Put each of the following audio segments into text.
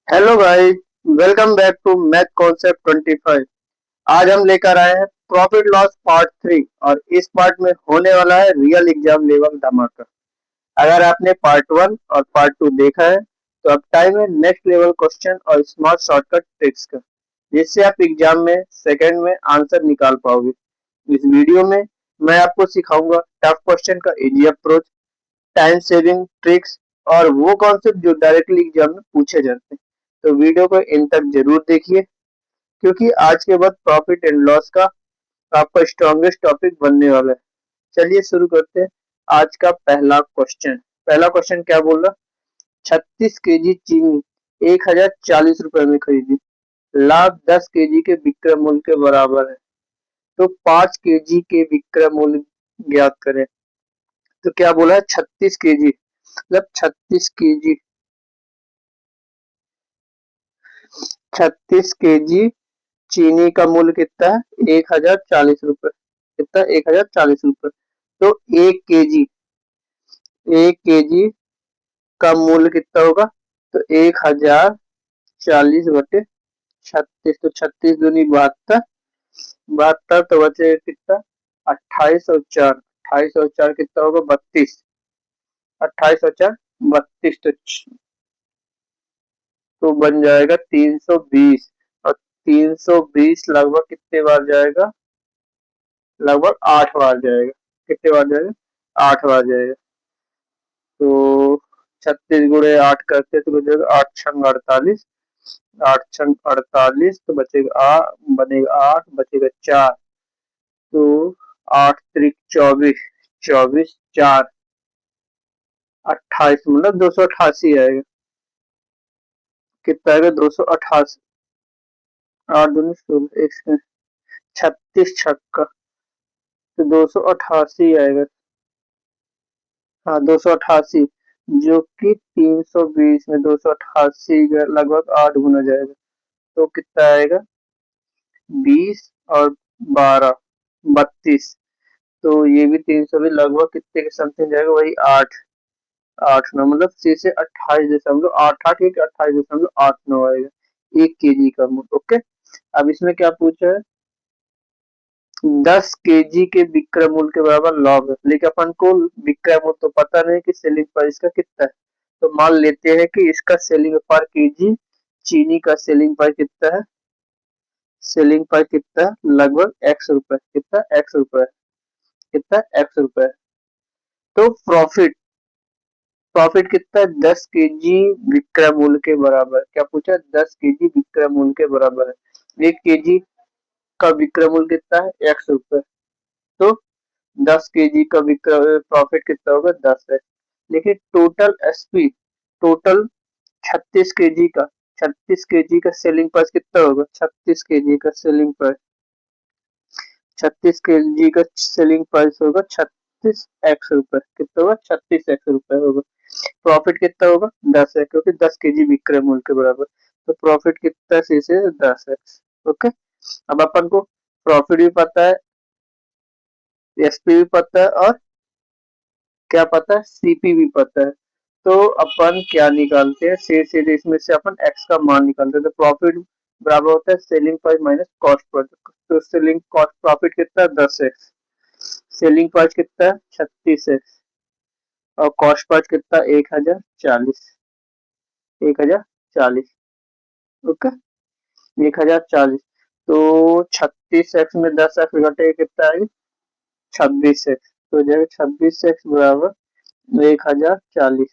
Hello guys, welcome back to math concept 25। आज हम लेकर आए हैं प्रॉफिट लॉस पार्ट 3 और इस पार्ट में होने वाला है रियल एग्जाम लेवल धमाका। अगर आपने पार्ट 1 और पार्ट 2 देखा है तो अब टाइम है नेक्स्ट लेवल क्वेश्चन और स्मार्ट शॉर्टकट ट्रिक्स का, जिससे आप एग्जाम में सेकंड में आंसर निकाल पाओगे। इस वीडियो में मैं आपको सिखाऊंगा टफ क्वेश्चन का easy approach, time saving tricks और वो कॉन्सेप्ट जो डायरेक्टली एग्जाम में पूछे जाते हैं। तो वीडियो को इन तक जरूर देखिए, क्योंकि आज के बाद प्रॉफिट एंड लॉस का आपका स्ट्रॉन्गेस्ट टॉपिक बनने वाला है। चलिए शुरू करते हैं। आज का पहला क्वेश्चन क्या बोल रहा? 36 केजी चीनी 1040 रुपए में खरीदी, लाभ 10 केजी के विक्रय मूल्य के बराबर है, तो 5 केजी के विक्रय मूल्य ज्ञात करें। तो क्या बोला है? 36 केजी मतलब 36 केजी, 36 केजी चीनी का मूल्य कितना है? 1040 रुपए। कितना? 1040 रुपए। तो 1 केजी, 1 केजी का मूल्य कितना होगा? तो 1040 बटे 36, तो 36 दूनी 72, 72 तो बचे कितना? 28 और 4 कितना होगा? 32। 28 और 4 32, तो बन जाएगा 320। और 320 लगभग कितने बार जाएगा? लगभग 8 बार जाएगा। कितने बार जाएगा? 8 बार जाएगा। तो 36 गुणे 8 करते तो बचेगा 8 छंग 48, 8 छंग 48, तो बचेगा बनेगा 8, बचेगा 4, तो 8 त्रिक 24, 24 4 28, मतलब 288 आएगा। कितना आएगा? 288। 8 दूनी 16, एक सेकंड, 36 छक्का, तो 288 आएगा। हाँ, 288, जो कि 320 में 288 लगभग 8 गुना जाएगा, तो कितना आएगा? 20 और 12, 32। तो ये भी 300 भी लगभग कितने के समथिंग जाएगा? वही 8, 8 9, मतलब सी से 28.88, 28.89 आएगा 1 केजी का मूल्य। ओके, अब इसमें क्या पूछा है? 10 केजी के विक्रय मूल्य के बराबर लॉग है, लेकिन अपन को विक्रय मूल्य तो पता नहीं कि सेलिंग प्राइस का कितना है। तो मान लेते हैं कि इसका सेलिंग पर केजी चीनी का सेलिंग प्राइस कितना है? सेलिंग प्राइस कितना है? लगभग x रुपए। कितना? x रुपए। कितना? x रुपए। तो प्रॉफिट, प्रॉफिट कितना है? 10 केजी विक्रय मूल्य के बराबर। क्या पूछा? 10 केजी विक्रय मूल्य के बराबर है। 1 केजी का विक्रय मूल्य कितना है? x रुपए। तो 10 केजी का विक्रय प्रॉफिट कितना होगा? 10 है। लेकिन टोटल एसपी, टोटल 36 केजी का, 36 केजी का सेलिंग प्राइस कितना होगा? 36 केजी का सेलिंग प्राइस, 36 केजी का सेलिंग प्राइस होगा 36 x रुपए। कितना होगा? 36 x रुपए होगा। प्रॉफिट कितना होगा? 10 है, क्योंकि 10 केजी विक्रय मूल्य के बराबर। तो प्रॉफिट कितना से 10x। ओके, अब अपन को प्रॉफिट भी पता है, एसपी भी पता है, और क्या पता है? सीपी भी पता है। तो अपन क्या निकालते हैं? सीधे इसमें से अपन एक्स का मान निकालते हैं। तो प्रॉफिट बराबर होता है selling price minus cost price. तो सेलिंग कॉस्ट प्रॉफिट कितना है? 10x। सेलिंग प्राइस कितना है? 36x। और कॉस्ट प्राइस कितना? 1040, 1040। ओके, 1040। तो 36x में 10x घटे कितना आएगा? 26x। तो हो जाएगा 26x बराबर 1040,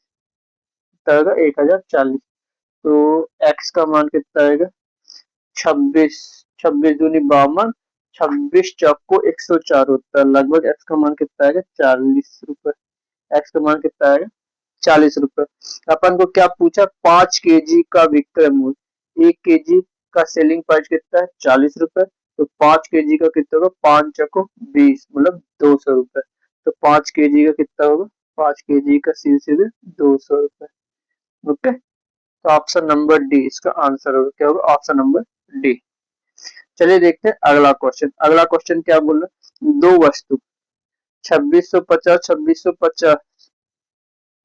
कितना आएगा? 1040। तो x का मान कितना आएगा? 26, 26 दूनी 52, 26 चौको 104 होता है। लगभग x का मान कितना आएगा? 40 रुपए। एक्स का मान कितना आएगा? 40 रुपए। अपन को क्या पूछा? 5 केजी का विक्रय मूल्य। 1 केजी का सेलिंग प्राइस कितना है? 40 रुपए। तो 5 केजी का कितना होगा? 5 चौको 20, मतलब 200 रुपए। तो 5 केजी का कितना होगा? 5 केजी का सीधे 200 रुपए। ओके, तो ऑप्शन नंबर डी इसका आंसर होगा। क्या होगा? Option number D. चलिए देखते हैं अगला क्वेश्चन। अगला क्वेश्चन क्या बोल रहा है? दो वस्तु 2650 2650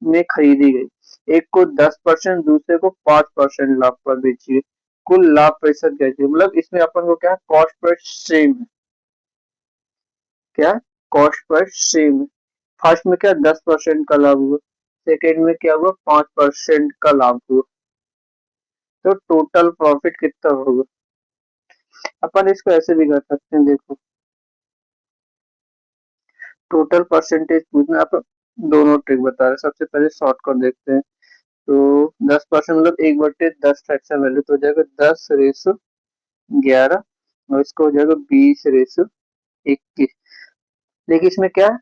में खरीदी गई, एक को 10%, दूसरे को 5% लाभ पर बेचिए, कुल लाभ प्रतिशत कैसे, मतलब इसमें अपन को क्या कॉस्ट पर सेम है, क्या कॉस्ट पर सेम है। फर्स्ट में क्या 10% का लाभ हुआ, सेकेंड में क्या हुआ 5% का लाभ हुआ, तो टोटल प्रॉफिट कितना होगा। अपन इसको ऐसे भी कर सकते हैं, देखो टोटल परसेंटेज पूछना, आप दोनों ट्रिक बता रहे हैं। सबसे पहले शॉर्टकट देखते हैं, तो 10% मतलब 1/10 फ्रैक्शन वैल्यू तो हो जाएगा 10:11, और इसको हो जाएगा 20:21। लेकिन इसमें क्या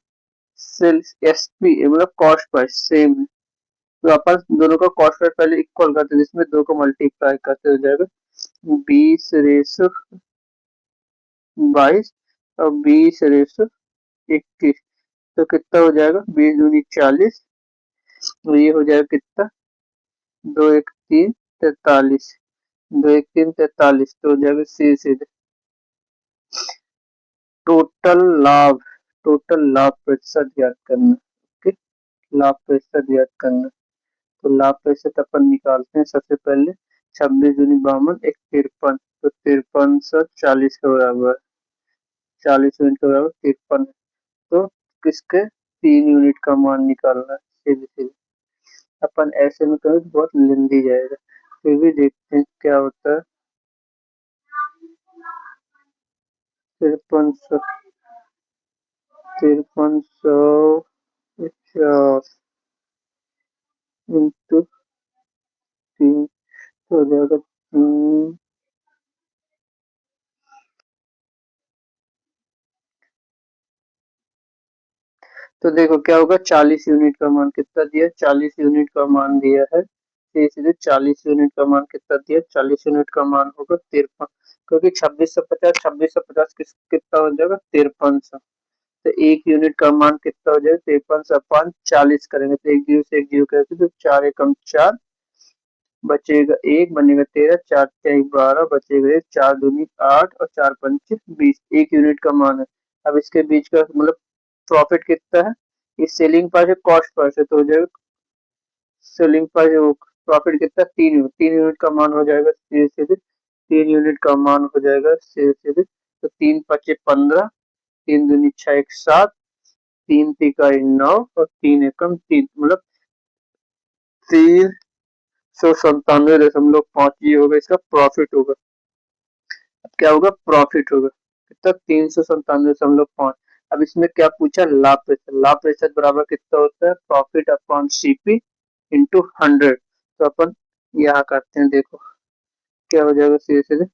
सेल्स एसपी मतलब कॉस्ट प्राइस सेम है, तो अपन दोनों का कॉस्ट प्राइस पहले इक्वल करते हैं, जिसमें दो को मल्टीप्लाई करते हो जाएगा 20:22 और 20:21, तो कितना हो जाएगा 20×2 = 40, तो ये हो जाएगा कितना 2 × 1 = 3 43, 2 × 1 = 43, तो हो जाएगा सीधे टोटल लाभ, टोटल लाभ प्रतिशत ज्ञात करना। ओके, लाभ प्रतिशत ज्ञात करना, तो लाभ प्रतिशत अपन निकालते हैं सबसे पहले 26×52 = 53, तो 5340 के बराबर, 40 यूनिट के बराबर 53, तो किसके 3 यूनिट का मान निकालना है सीधे सीधे। अपन ऐसे में करें तो बहुत लेंदी जाएगा, फिर भी देखते हैं क्या होता है। 5300, 5350 इंटू 3, तो हो जाएगा तो देखो क्या होगा 40 यूनिट का मान कितना दिया, 40 यूनिट का मान दिया है, तो इसलिए 40 यूनिट का मान कितना दिया, 40 यूनिट का मान होगा 53, क्योंकि 2650 कितना हो जाएगा 5300, तो 1 यूनिट का मान कितना हो जाएगा 5300 अपन 40 करेंगे, तो 1 जीरो से 1 जीरो करेंगे तो 4 × 1 = 4, बचेगा 1, बनेगा 13, 4×3 = 12, बचेगा 1, 4×2 = 8 और 4×5 = 20, 1 यूनिट का मान है। अब इसके बीच का मतलब प्रॉफिट कितना है, इस सेलिंग प्राइस है कॉस्ट प्राइस है, तो हो जाएगा सेलिंग प्राइस प्रॉफिट कितना 3 यूनिट, 3 यूनिट का मान हो जाएगा सीधे सीधे, 3 यूनिट का मान हो जाएगा सीधे सीधे, तो 3×5 = 15, 3×2 = 6, 7, 3×3 = 9 और 3×1 = 3, मतलब 397.5, ये होगा इसका प्रॉफिट होगा। क्या होगा प्रॉफिट होगा कितना 397.5। अब इसमें क्या पूछा लाभ प्रतिशत, लाभ प्रतिशत बराबर कितना होता है प्रॉफिट अपॉन सीपी इंटू 100, तो अपन यहाँ करते हैं, देखो क्या हो जाएगा सीधे सीधे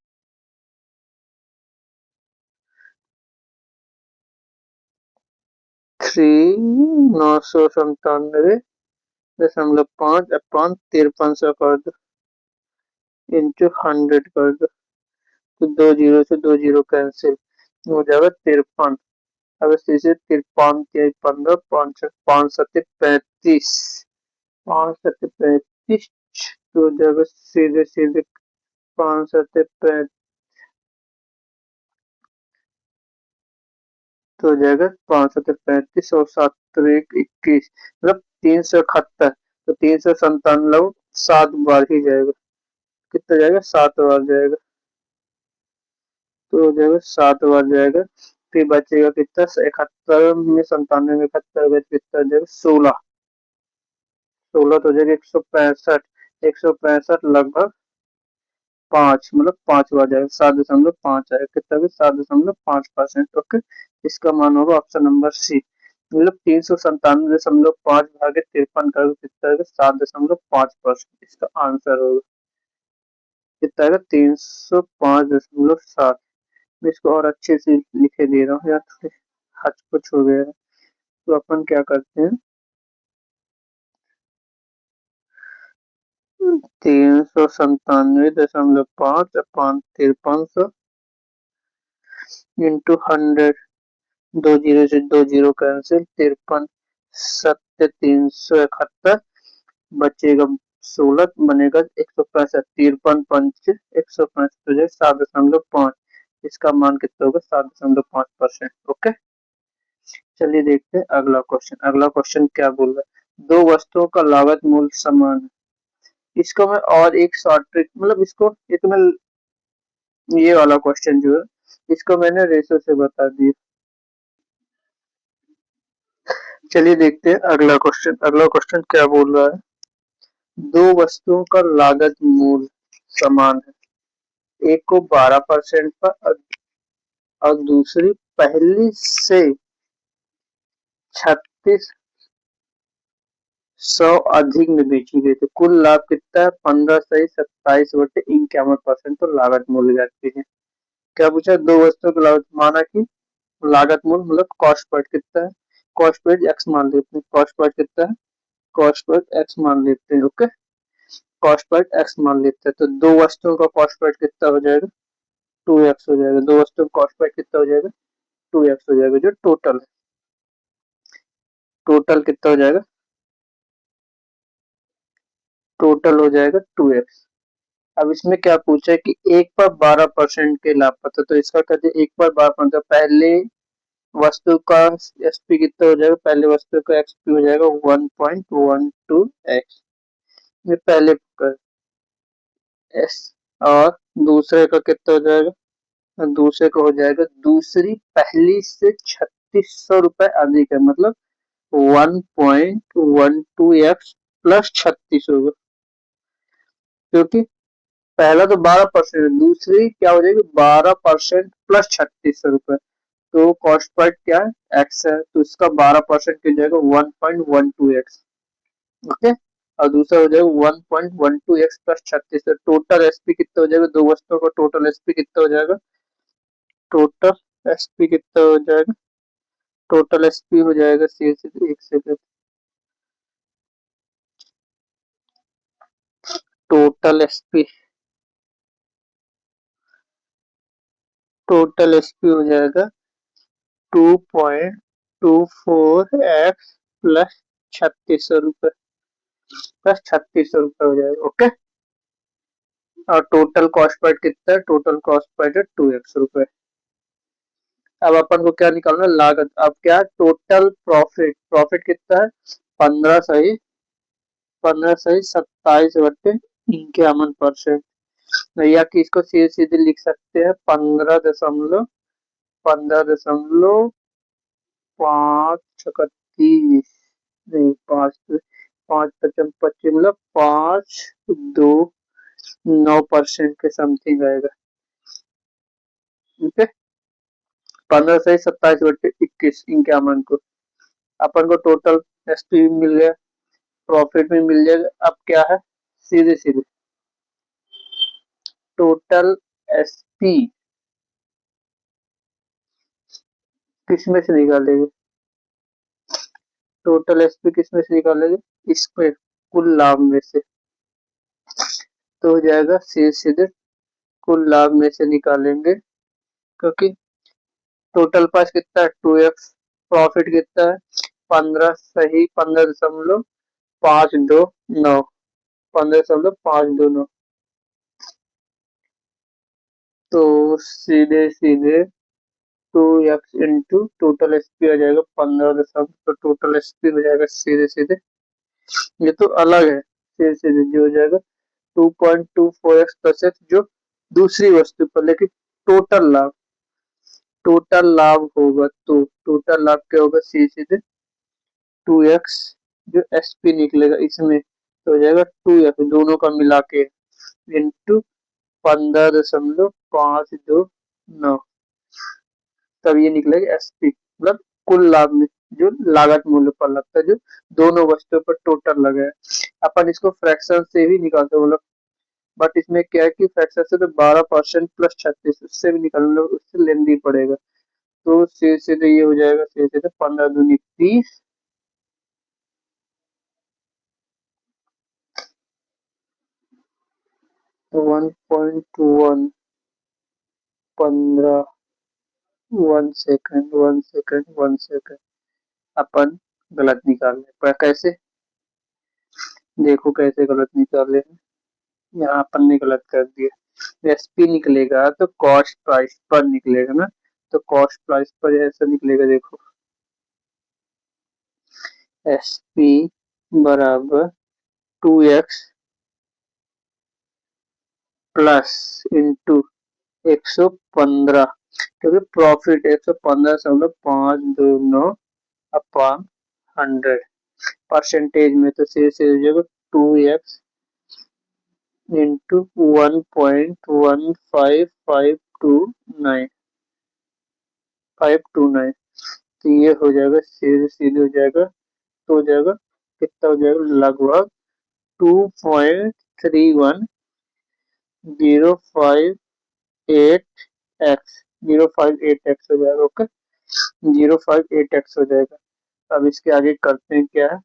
997.5 अपॉन 5300 कर दो इंटू 100 कर दो, तो 2 जीरो से 2 जीरो कैंसिल हो जाएगा 53। अब इसे 53 के 15, 5×7 = 35, 5×7 = 35, तो जब सीधे सीधे 5×7 = 35, तो हो जाएगा 5×7 = 35 और 7×1 = 21, मतलब 371, तो 397 7 बार ही जाएगा, कितना जाएगा 7 बार जाएगा, तो हो जाएगा 7 बार जाएगा, फिर बचेगा कितना 71 में 97 में 71 कितना जाएगा 16, 16 तो हो जाएगा 165, 165 लगभग 5, मतलब 5 बार जाएगा, 7.5 आएगा, कितना भी 7.5%। ओके, इसका मान होगा ऑप्शन नंबर सी, मतलब 397.5 भागे 53 का कितना है 7.5%, इसका आंसर होगा कितना है 305.7। मैं इसको और अच्छे से लिखे दे रहा हूँ यार, थोड़े हच कुछ हो गया है, तो अपन क्या करते हैं 397.5 अपॉन 5300 इंटू 100, 2 जीरो से 2 जीरो कैंसिल, 53×7 = 371, बचेगा 16, बनेगा 165, 53×5 = 165, 7.5, इसका मान कितना होगा 7.5%। ओके, चलिए देखते हैं अगला क्वेश्चन, अगला क्वेश्चन क्या बोल रहा है। दो वस्तुओं का लागत मूल्य समान है। इसको मैं और एक शॉर्ट ट्रिक, मतलब इसको ये तो मैं, ये वाला क्वेश्चन जो है इसको मैंने रेशो से बता दिया। चलिए देखते हैं अगला क्वेश्चन। अगला क्वेश्चन क्या बोल रहा है, दो वस्तुओं का लागत मूल्य समान है, एक को 12% पर और दूसरी पहली से 3600 अधिक में बेची गई, तो कुल लाभ कितना है, 15 सही 27 बटे 51% तो लागत मूल्य जाती है। क्या पूछा, दो वस्तुओं की लागत, माना कि लागत मूल्य मतलब कॉस्ट प्राइस कितना है, कॉस्ट प्राइस एक्स मान लेते हैं, कॉस्ट प्राइस कितना है, कॉस्ट प्राइस एक्स मान लेते हैं। ओके, कॉस्ट प्राइस एक्स मान लेते हैं, तो दो वस्तुओं का कॉस्ट प्राइस कितना हो जाएगा, 2x हो जाएगा। दो वस्तुओं का कॉस्ट प्राइस कितना हो जाएगा, 2x हो जाएगा। जो टोटल है, टोटल कितना हो जाएगा, टोटल हो जाएगा 2x। अब इसमें क्या पूछा है कि एक पर 12% के लाभ पता, तो इसका कहते हैं एक पर 12%, पहले वस्तु का एसपी कितना हो जाएगा, पहले वस्तु का एक्सपी हो जाएगा 1.12x, ये पहले का एस। और दूसरे का कितना हो जाएगा, दूसरे का हो जाएगा, दूसरी पहली से 3600 रुपए अधिक है, मतलब 1.12x प्लस 36 होगा, क्योंकि पहला तो 12% है, दूसरी क्या हो जाएगी 12% प्लस 3600 रुपए, तो कॉस्ट प्राइस क्या है, एक्स है, तो इसका 12% हो जाएगा 1.12x। ओके, और दूसरा हो जाएगा 1.12x प्लस 36, तो टोटल एसपी कितना हो जाएगा, दो वस्तुओं का टोटल एसपी कितना हो जाएगा, टोटल एसपी कितना हो जाएगा, टोटल एसपी हो जाएगा सीधे एक second, total SP, total SP हो जाएगा 2.24x प्लस 3600 रुपए, प्लस 3600 रुपए हो जाएगा। ओके, और टोटल कॉस्ट प्राइस कितना है, टोटल कॉस्ट प्राइस है 2x रुपए। अब अपन को क्या निकालना है, लागत। अब क्या है, टोटल प्रॉफिट, प्रॉफिट कितना है, 15 सही 27 बटे 51%, या कि इसको सीधे सीधे लिख सकते हैं 15.5 नहीं, 5 5 55 मतलब 529% के समथिंग आएगा। ठीक है, 15 सही 27 बटे 21 को अपन को टोटल एसपी मिल गया, प्रॉफिट में मिल जाएगा। अब क्या है, सीधे सीधे टोटल एसपी किसमें से निकालेंगे, टोटल एसपी किसमें से निकालेंगे, इसमें कुल लाभ में से, तो हो जाएगा सीधे सीधे कुल लाभ में से निकालेंगे, क्योंकि टोटल पास कितना है 2x, प्रॉफिट कितना है 15 सही 15.529, 15.529, तो सीधे सीधे 2x इंटू टोटल एसपी आ जाएगा 15, तो टोटल एसपी हो जाएगा सीधे सीधे, ये तो अलग है, सीधे सीधे जो हो जाएगा 2.24x प्लस एक्स, जो दूसरी वस्तु पर, लेकिन टोटल लाभ, टोटल लाभ होगा, तो टोटल लाभ क्या होगा, सीधे सीधे 2x जो एसपी निकलेगा इसमें, तो हो जाएगा 2x दोनों का मिला के इंटू 15.529, तब ये निकलेगा एसपी, मतलब कुल लाभ में जो लागत मूल्य पर लगता है, जो दोनों वस्तुओं पर टोटल लगा है। अपन इसको फ्रैक्शन से भी निकालते हैं, मतलब बट इसमें क्या है कि फ्रैक्शन से तो 12% प्लस 36 उससे भी निकालना, उससे लेंदी पड़ेगा, तो सीधे सीधे ये हो जाएगा, सीधे सीधे 15 दूनी 30, तो 1.1, 15, 1 सेकंड 1 सेकंड 1 सेकंड, अपन गलत निकाल रहे पर कैसे, देखो कैसे गलत निकाले हैं, यहाँ अपन ने गलत कर दिया, एसपी निकलेगा तो कॉस्ट प्राइस पर निकलेगा ना, तो कॉस्ट प्राइस पर ऐसा निकलेगा, देखो एसपी बराबर 2x प्लस इंटू 115, क्योंकि प्रॉफिट 115.529 अपॉन 100 परसेंटेज में, तो से हो जाएगा 2x इंटू 1.15529 तो ये हो जाएगा सीधे सीधे हो जाएगा, तो हो जाएगा कितना हो जाएगा लगभग 2.31058x 058x हो जाएगा। ओके, 058x हो जाएगा। अब इसके आगे करते हैं क्या है,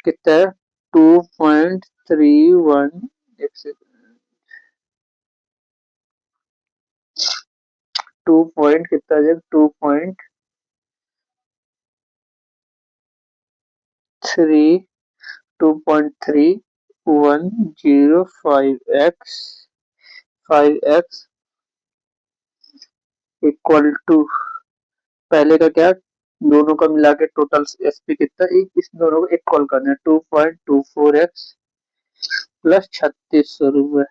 कितना है 2.31 टू पॉइंट कितना है 2.3105x इक्वल टू, पहले का क्या, दोनों का मिला के टोटल एसपी कितना, एक इस दोनों को इक्वल करना है 2.24x प्लस 3600 रुपये,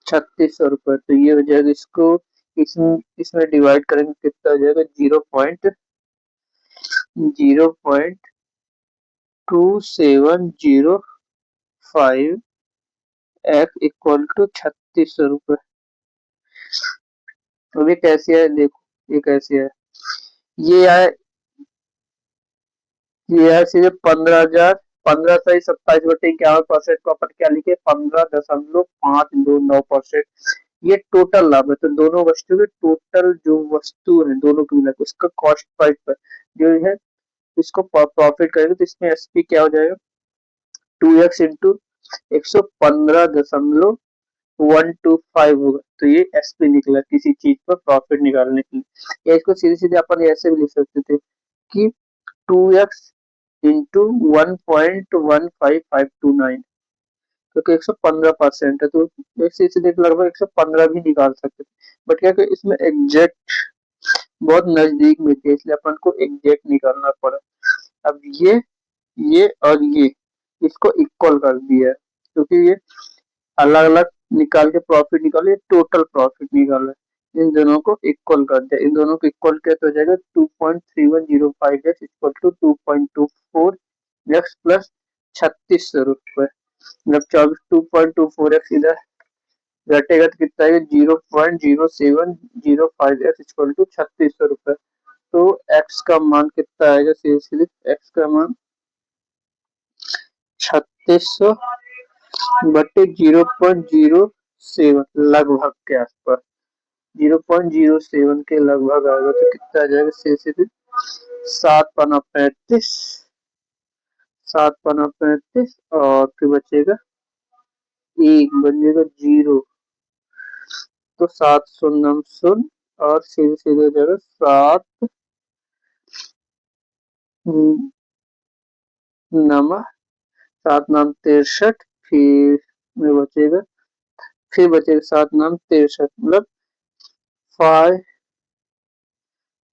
3600 रुपये। तो ये हो जाएगा, इसको इसमें डिवाइड करेंगे कितना हो जाएगा 0.2705x इक्वल टू 3600 रुपये। तो ये कैसे है देखो, ये कैसे है, ये है ये है सीधे 15,000, 15 सही 27/51% को अपन क्या लिखे 15.529%। ये टोटल लाभ है, तो दोनों वस्तु के टोटल जो वस्तु है दोनों की मिला उसका कॉस्ट प्राइस पर जो है इसको प्रॉफिट करेंगे, तो इसमें एसपी क्या हो जाएगा 2x इंटू 115.125 होगा। तो ये एसपी निकला किसी चीज पर प्रॉफिट निकालने के लिए, या इसको सीधे सीधे अपन ऐसे भी लिख सकते थे कि 2x इंटू 1.15529, क्योंकि 115% है, तो एक से लगभग 115 भी निकाल सकते थे, बट क्या कि इसमें एग्जैक्ट बहुत नजदीक में थे, इसलिए अपन को एग्जैक्ट निकालना पड़ा। अब ये और ये इसको इक्वल कर दिया है, क्योंकि ये अलग अलग निकाल के प्रॉफिट निकाले, टोटल प्रॉफिट निकाला है, इन दोनों को इक्वल कर दिया, इन दोनों को इक्वल किया तो हो जाएगा 2.3105x equal to 2.24x plus 3600 रुपये। जब 2.24x इधर घटेगा तो कितना है 0.0705x इक्वल टू 3600 रुपये। तो x का मान कितना आएगा, सीधे सीधे x का मान 3600 बटे 0.07 लगभग के आसपास, 0.07 के लगभग आएगा, तो कितना आ जाएगा सीधे सीधे 7 पना 35, 7 पना 35 और फिर बचेगा एक, बन जाएगा 0, तो 7 शून्य और सीधे सीधे हो जाएगा 7 नाम 63, फिर में बचेगा, फिर बचेगा 7 नाम 63, मतलब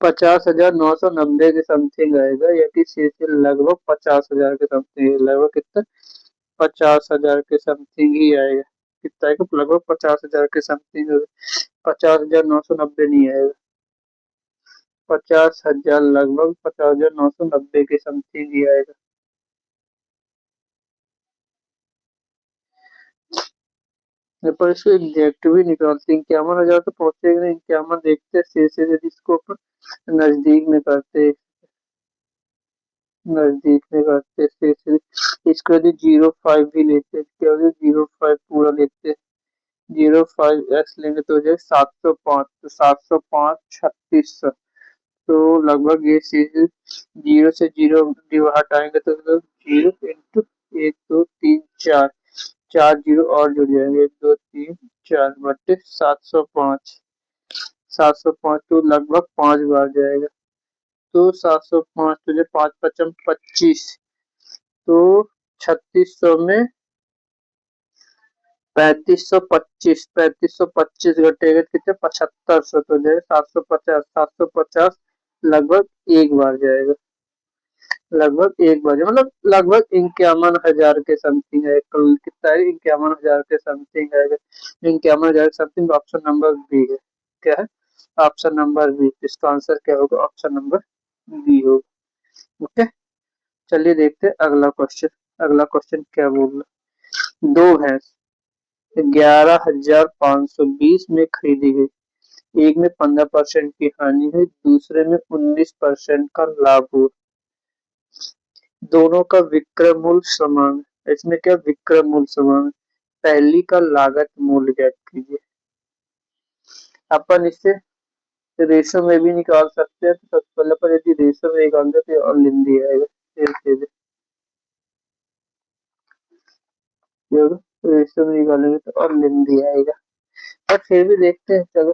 50,990 के समथिंग आएगा, या कि लगभग 50,000 के समथिंग, लगभग कितना 50,000 के समथिंग ही आएगा, कितना आएगा लगभग 50,000 के समथिंग, 50,990 नहीं आएगा, 50,000 लगभग 50,990 के समथिंग ही आएगा। पर इसको एग्जैक्ट भी निकालते हैं, 51,000 तो पहुंचेगा नहीं, 51 देखते सीधे इसको नजदीक में करते, इसको यदि 0.5 भी लेते क्या हो, 0.5 पूरा लेते, 0.5x लेंगे तो हो जाए 705, तो 705 3600, तो लगभग ये चीज 0 से 0 हटाएंगे तो 0 इंटू 1 2 3 4, 4 0 और जुड़ जाएंगे, 1 2 3 4 बटे 705, 705 तो लगभग 5 बार जाएगा, तो 705 तुझे 5 5 25, तो 3600 में 3525 घटेगा कितने 7500, तो जाएगा 750, 750 लगभग एक बार जाएगा, लगभग 1 बजे, मतलब लगभग 51,000 के समथिंग है। कल कितना है? 51,000 के समथिंग है। 51,000 समथिंग। ऑप्शन नंबर बी है। क्या है? Option number B. इसका आंसर क्या होगा? ऑप्शन नंबर बी होगा। ओके, चलिए देखते हैं अगला क्वेश्चन। अगला क्वेश्चन क्या बोल रहा है? दो भैंस 11,520 में खरीदी गई। एक में 15% की हानि हुई, दूसरे में 19% का लाभ हुआ। दोनों का विक्रय मूल्य समान है। इसमें क्या विक्रय मूल्य समान है? पहली का लागत मूल्य ज्ञात कीजिए। अपन इससे रेशो में भी निकाल सकते हैं। तो सबसे पहले पर यदि रेशो में निकालते तो और लेंदी आएगा। रेशो में निकालेंगे तो और लेंदी आएगा। पर फिर भी देखते हैं, चलो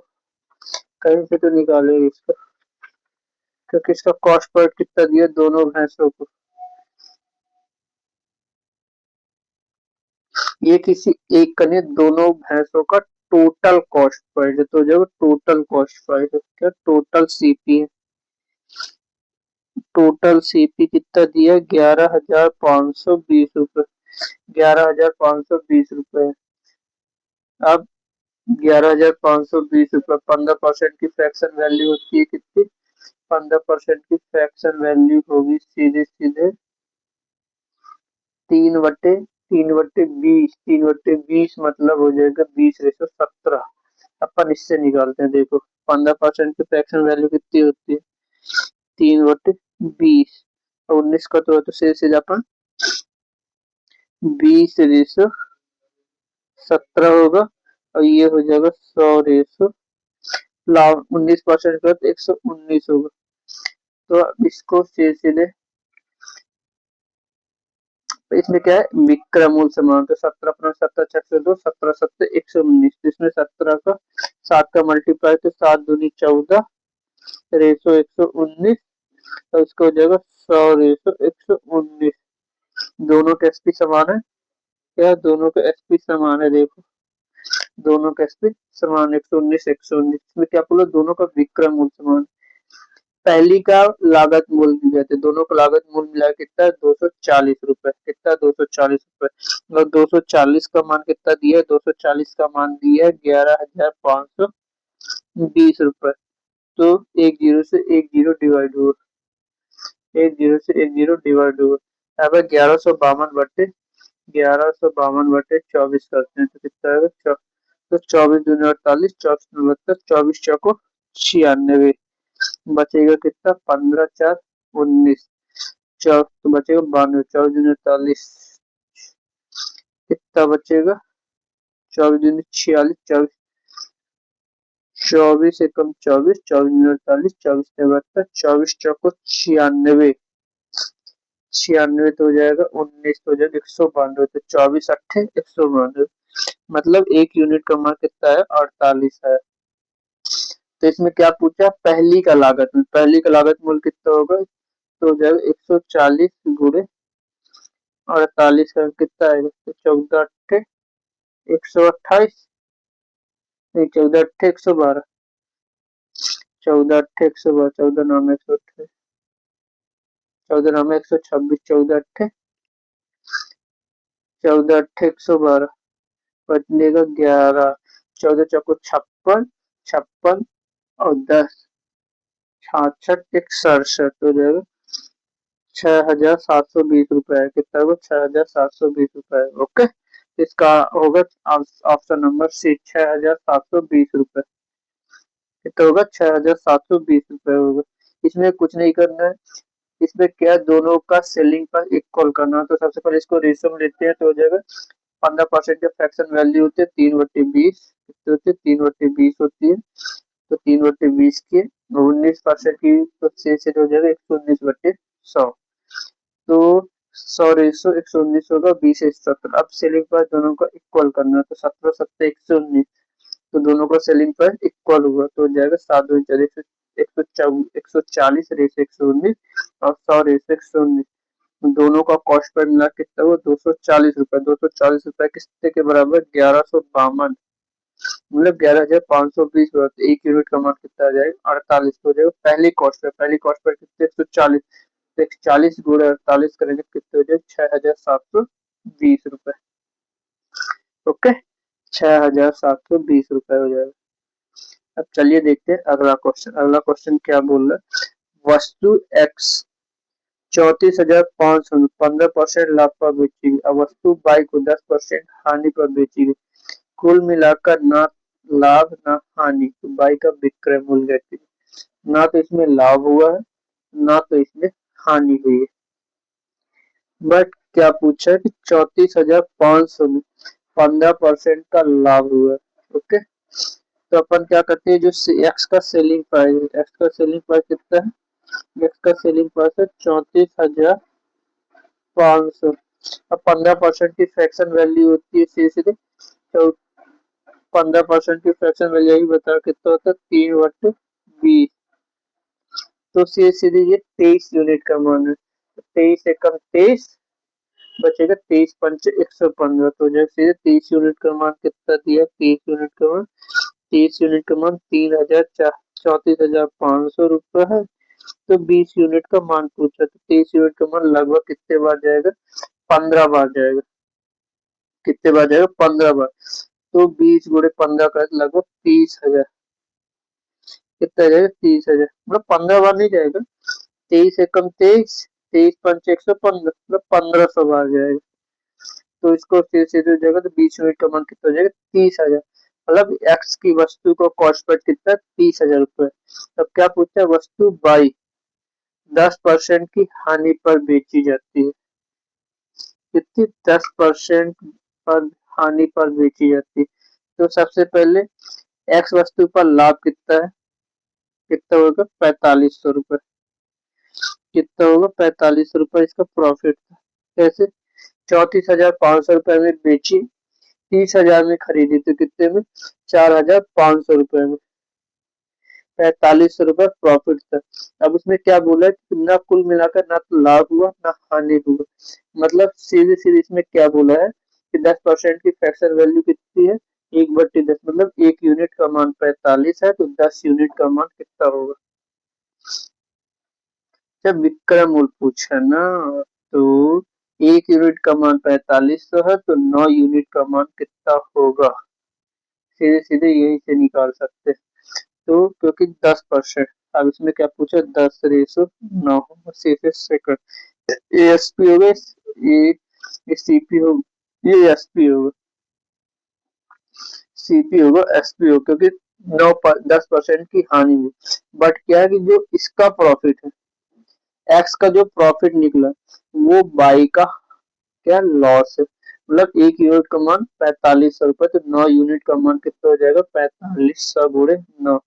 कहीं से तो निकालेंगे इसको, क्योंकि इसका कॉस्ट पर कितना दिया दोनों भैंसों को। ये किसी एक का नहीं, दोनों भैंसों का टोटल कॉस्ट प्राइस है। तो जो टोटल कॉस्ट प्राइस है, क्या टोटल सीपी है? टोटल सीपी कितना दिया? 11,520 रुपए। 11,520 रुपए। अब 11,520 रुपए 15% की फ्रैक्शन वैल्यू होती है कितनी? 15% की फ्रैक्शन वैल्यू होगी सीधे सीधे 3/20। 3/20 मतलब हो जाएगा 20:17। अपन इससे निकालते हैं। देखो 15% की फ्रैक्शन वैल्यू कितनी होती है? 3/20। और 19 का तो सीधे सीधे अपन 20:17 होगा। और ये हो जाएगा 100 लाभ 19% का तो 119 होगा। तो अब इसको सीधे सीधे, तो इसमें क्या है? विक्रय मूल्य समान। तो 17 × 17 = 2, 17 × 7 = 119। इसमें 17 का 7 का मल्टीप्लाई तो 7×2 = 14 रेशो 119। तो इसको हो जाएगा 100:119। दोनों के एसपी समान है। क्या दोनों के एसपी समान है? देखो दोनों के एसपी समान 119 119। इसमें क्या बोला? दोनों का विक्रय मूल्य समान। पहली का लागत मूल्य दी जाती है। दोनों का लागत मूल्य मिला कितना है? 240 रुपए। कितना? 240 रुपए। और 240 का मान कितना दिया है? 240 का मान दिया है 11,520 रुपए। तो एक जीरो से एक जीरो डिवाइड हुआ। एक जीरो से एक जीरो डिवाइड हुआ। अब 1152/24 करते हैं तो कितना आएगा? तो 24×2 = 48, 24×2 = 24 × 96। बचेगा कितना? 15×4 = 19। तो बचेगा 92। 24×48 कितना बचेगा? 24×46 24। 24 × 24 24×48 24×72 24×4 = 96। 96 तो हो जाएगा 19 तो हो जाएगा 192। तो 24 × 8 = 192। मतलब एक यूनिट का मान कितना है? 48 है। तो इसमें क्या पूछा? पहली का लागत मूल्य। पहली का लागत मूल्य कितना होगा? तो हो जाएगा 140 गुणे 48 का कितना आएगा? तो 14 × 8 = 128। नहीं, 14 × 8 = 112। 14 × 8 = 112। 14 9 × 128। 14 9 × 126। 14 × 8 = बचने का 11। 14 × 4 = 56। 56 और 10 66 एक 67 हो जाएगा 6,720 रुपए है। कितना होगा? 6,720 रुपए। ओके, इसका होगा ऑप्शन नंबर सी 6,720 रुपए। कितना होगा? 6,720 रुपए होगा। इसमें कुछ नहीं करना है। इसमें क्या दोनों का सेलिंग पर इक्वल करना है। तो सबसे पहले इसको रेशो में लेते हैं तो हो जाएगा 15% के फ्रैक्शन वैल्यू होती है 3/20। कितनी होती है? 3/20 होती है। तो 3/20 की 19% की तो से हो जाएगा 119/100। तो 100:119 होगा 20:17। अब सेलिंग प्राइस दोनों का इक्वल करना है। तो 17 17 119। तो दोनों का सेलिंग प्राइस इक्वल हुआ तो हो जाएगा 7×4 140 रेस 119 और 100 रेस 119। दोनों का कॉस्ट पर मिला कितना हुआ? 240 रुपए। 240 रुपए कितने के बराबर? 1152। मतलब 11,520। एक यूनिट का मान कितना आ जाएगा? 48 हो जाएगा। पहली कॉस्ट पर कितने? 140। तो 40 गुणे 48 करेंगे कितने हो जाए 6,720 रुपए। ओके, 6,720 रुपए हो जाएगा। अब चलिए देखते हैं अगला क्वेश्चन। अगला क्वेश्चन क्या बोल रहा है, वस्तु एक्स 34,500 में 15% लाभ पर बेची गई। अब वस्तु बाई को 10% हानि पर बेची गई। कुल मिलाकर ना लाभ ना हानि, तो बाई का विक्रय मूल्य है। ना तो इसमें लाभ हुआ है ना तो इसमें हानि हुई है। बट क्या पूछा है कि 34,500 में 15% का लाभ हुआ है। ओके, तो अपन क्या करते हैं, जो एक्स का सेलिंग प्राइस है, एक्स का सेलिंग प्राइस कितना है, एक्स का सेलिंग प्राइस है 34,500। अब 15% की फ्रैक्शन वैल्यू होती है सीधे, तो 15% की फ्रैक्शन वैल्यू यही बता कितना होता है 3/20। तो सीधे ये 23 यूनिट का मान है, तो 23 एकम 23 बचेगा, 23 पंच 115। तो जब सीधे 23 यूनिट का मान कितना दिया, 30 यूनिट का मान, 30 यूनिट का मान 34,500 रुपए है। तो 20 यूनिट का मान पूछा, तो 23 यूनिट का मान लगभग कितने बार जाएगा, 15 बार जाएगा। कितने बार जाएगा, 15 बार। तो 20 गुणे 15 का लगभग 30,000। कितना जाएगा, 30,000, मतलब 15 बार नहीं जाएगा। 23 एकम 23, 23 पंच 115, मतलब 1500 बार जाएगा। तो इसको फिर से जो जगह, तो 20 यूनिट का मान कितना हो जाएगा, 30,000। मतलब एक्स की वस्तु को कॉस्ट पर कितना, 30,000 रुपए। तब क्या पूछता है, वस्तु बाई 10% की हानि पर बेची जाती है। कितनी, 10% पर हानि पर बेची जाती है। तो सबसे पहले एक्स वस्तु पर लाभ कितना है, कितना होगा 4,500 रुपए। कितना होगा 4,500 रुपए इसका प्रॉफिट था। कैसे, 34,500 रुपए में बेची, 30,000 में खरीदी, तो कितने में, 4,500 रुपए में, 4,500 रुपए प्रॉफिट था। अब उसमें क्या बोला है कि ना कुल मिलाकर ना तो लाभ हुआ ना हानि हुआ। मतलब सीधे सीधे इसमें क्या बोला है कि 10% की फ्रैक्शन वैल्यू कितनी है, 1/10, मतलब 1 यूनिट का मान 45 है, तो 10 यूनिट का मान कितना होगा। जब विक्रय मूल्य पूछा ना, तो 1 यूनिट का मान 4500 है, तो 9 यूनिट का मान कितना होगा, सीधे सीधे यही से निकाल सकते हैं। तो क्योंकि 10%, अब इसमें क्या पूछा, 10/9 होगा, सेकंड। एएसपी होगा, ये सीपी होगा, ये एसपी होगा, सीपी होगा, एसपी होगा, क्योंकि 10% की हानि हुई। बट क्या है कि जो इसका प्रॉफिट है, एक्स का जो प्रॉफिट निकला, वो बाई का क्या लॉस है। मतलब 1 यूनिट का मान 4,500 रुपए, तो 9 यूनिट का मान कितना हो जाएगा, 4500 गुणे 9,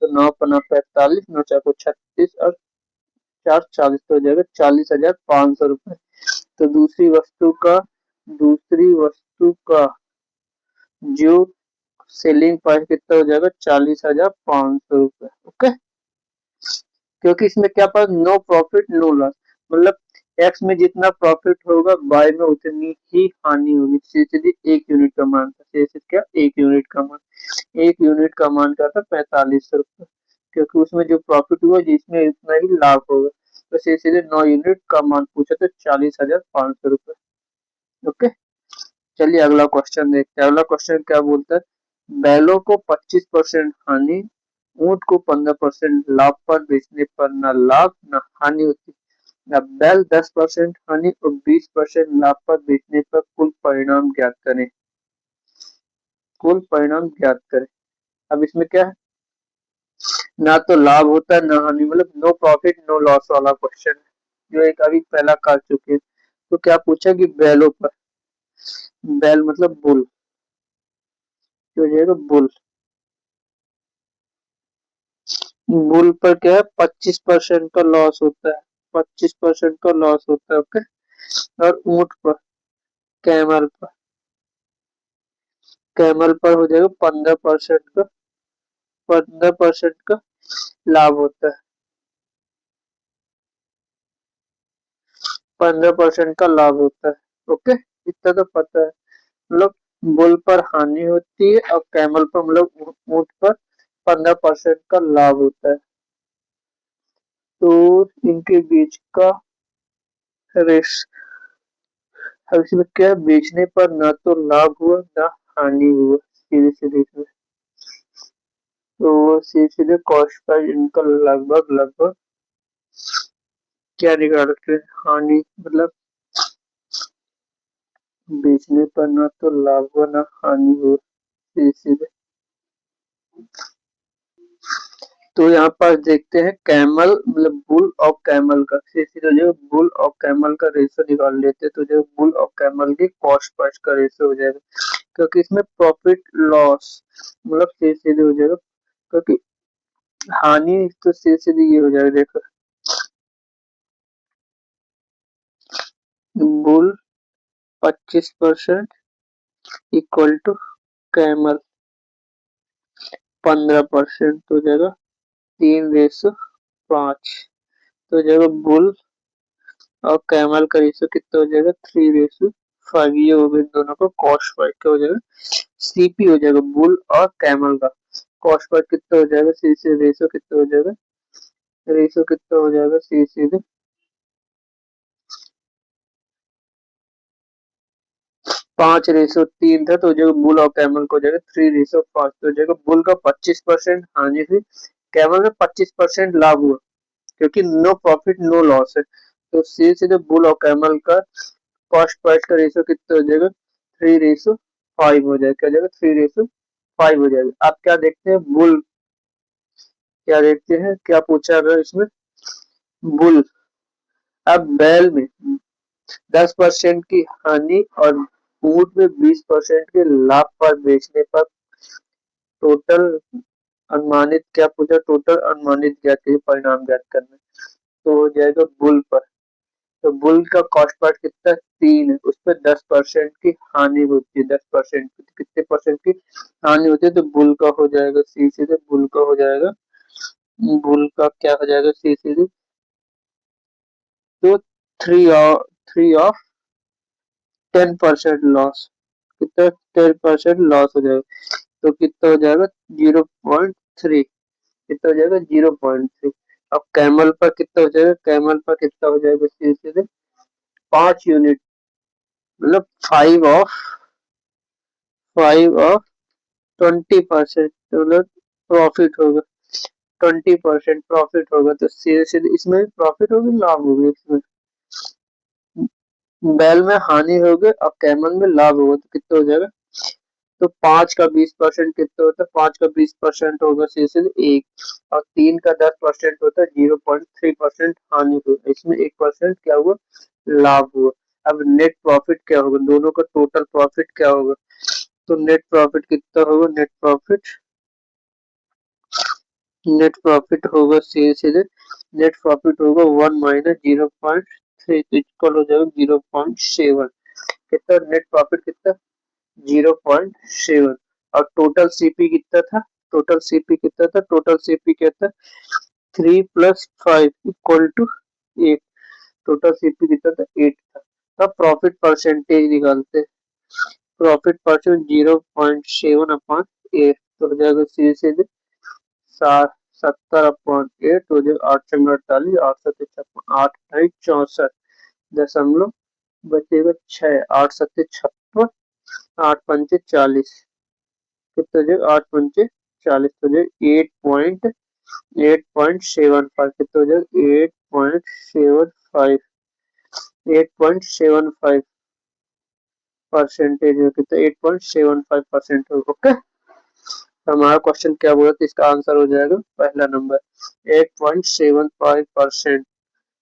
तो 9×5 = 45, 9×4 = 36 और 4 = 40, तो हो जाएगा 40,500 रुपए। तो दूसरी वस्तु का जो सेलिंग प्राइस कितना हो जाएगा, 40,500 रुपए। ओके, क्योंकि इसमें क्या पर नो प्रॉफिट नो लॉस, मतलब एक्स में जितना प्रॉफिट होगा बाय में उतनी ही हानि होगी। सीधे 1 यूनिट का मान था, सीधे क्या 1 यूनिट का मान, 1 यूनिट का मान क्या था 4,500 रुपए, क्योंकि उसमें जो प्रॉफिट हुआ जिसमें इतना ही लाभ होगा। तो सीधे 9 यूनिट का मान पूछा तो 40,500 रुपए। ओके, चलिए अगला क्वेश्चन देखते हैं। अगला क्वेश्चन क्या बोलता है, बैलों को 25% हानि, ऊंट को 15% लाभ पर बेचने पर न लाभ न हानि होती। अब बैल 10% हानि और 20% लाभ पर बेचने पर कुल परिणाम ज्ञात करें। कुल परिणाम ज्ञात करें। अब इसमें क्या है, ना तो लाभ होता है ना हानि, मतलब नो प्रॉफिट नो लॉस वाला क्वेश्चन है, जो एक अभी पहला कर चुके हैं। तो क्या पूछा कि बैलों पर, बैल मतलब बुल, जो हो जाएगा बुल, बुल पर क्या है 25% का लॉस होता है, 25% का लॉस होता है। ओके, और ऊंट पर, कैमल पर, कैमल पर हो जाएगा 15% का, 15% का लाभ होता है, 15% का लाभ होता है। ओके, इतना तो पता है। मतलब बुल पर हानि होती है और कैमल पर मतलब ऊंट पर 15% का लाभ होता है। तो इनके बीच का रेस। अब इसमें क्या, बेचने पर ना तो लाभ हुआ ना हानि हुआ, सीधे सीधे इसमें तो सीधे सीधे कॉस्ट प्राइस इनका लगभग लगभग क्या निकालते हैं, हानि मतलब बेचने पर ना तो लाभ हुआ ना हानि हुआ, सीधे सीधे। तो यहाँ पर देखते हैं कैमल मतलब बुल और कैमल का, सीधे जो बुल और कैमल का रेशो निकाल लेते हैं। तो जो बुल और कैमल की कॉस्ट प्राइस का रेशो हो जाएगा, क्योंकि इसमें प्रॉफिट लॉस मतलब सीधे सीधे हो जाएगा, क्योंकि हानि तो सीधे सीधे ये हो जाएगा। देखो बुल 25% इक्वल टू कैमल 15%, तो हो जाएगा 3:5। तो हो जाएगा बुल और कैमल का रेशियो कितना हो जाएगा, 3:5। ये हो गए दोनों का कॉस्ट प्राइस क्या हो जाएगा, सीपी हो जाएगा बुल और कैमल का। कॉस्ट प्राइस कितना हो जाएगा, सी से रेशियो कितना हो जाएगा, रेशियो कितना हो जाएगा, सी सीधे 5:3 था। तो हो जाएगा बुल और कैमल को हो जाएगा 3:5। तो हो जाएगा बुल का 25% हानि हुई, कैमल में 25% लाभ हुआ, क्योंकि नो प्रॉफिट नो लॉस है। तो सीधे सीधे बुल और कैमल का कॉस्ट प्राइस का रेशियो कितना हो जाएगा, 3:5 हो जाएगा। क्या हो जाएगा, 3:5 हो जाएगा। आप क्या देखते हैं, बुल क्या देखते हैं, क्या पूछा गया इसमें, बुल। अब बैल में 10% की हानि और ऊंट में 20% के लाभ पर बेचने पर टोटल अनुमानित क्या पूछा, टोटल अनुमानित ज्ञात कीजिए, परिणाम ज्ञात करना। तो हो जाएगा बुल पर। तो बुल का कॉस्ट प्राइस कितना है, 3 है, उस पर 10% की हानि होती है। 10% कितने परसेंट की हानि होती है, तो बुल का हो जाएगा सी सीधे, बुल का हो जाएगा, बुल का क्या हो जाएगा सी सीधे, तो 3 ऑफ 10% लॉस, कितना 10% लॉस हो जाएगा। तो कितना हो जाएगा, 0.3, कितना हो जाएगा 0.3। अब कैमल पर कितना हो जाएगा, कैमल पर कितना हो जाएगा सीधे सीधे 5 यूनिट, मतलब 5 ऑफ 20%, प्रॉफिट होगा, 20% प्रॉफिट होगा। तो सीधे सीधे इसमें प्रॉफिट होगी, लाभ होगी। इसमें बैल में हानि होगी और कैमल में लाभ होगा, तो कितना हो जाएगा, तो 5 का 20% कितना होता है, 5 का 20% होगा सीधे सीधे 1, और 3 का 10% होता है 0.3% हानि हुई। इसमें 1% क्या हुआ, लाभ हुआ। अब नेट प्रॉफिट क्या होगा, दोनों का टोटल प्रॉफिट क्या होगा, तो नेट प्रॉफिट कितना होगा, नेट प्रॉफिट होगा सीधे सीधे, नेट प्रॉफिट होगा 1 माइनस 0.3, तो इक्वल हो जाएगा 0.7। कितना नेट प्रॉफिट कितना, 0.7। और टोटल सीपी कितना था, टोटल सीपी क्या था, 3+5 इक्वल टू 8। टोटल सीपी कितना था, 8 था। तब प्रॉफिट परसेंटेज निकालते, प्रॉफिट परसेंट 0.7/8, तो हो जाएगा सीधे सीधे 70/8 हो जाएगा, 8×48, 8×7=56, 8×64 बचेगा 6, 8×7=56, 8×5=40, कितना हो जाएगा 8×5=40, तो हो जाएगा 8.75, कितना हो जाएगा 8.75 परसेंटेज हो, कितना 8.75% हो। ओके, तो हमारा क्वेश्चन क्या बोला, तो इसका आंसर हो जाएगा पहला नंबर 8.75%।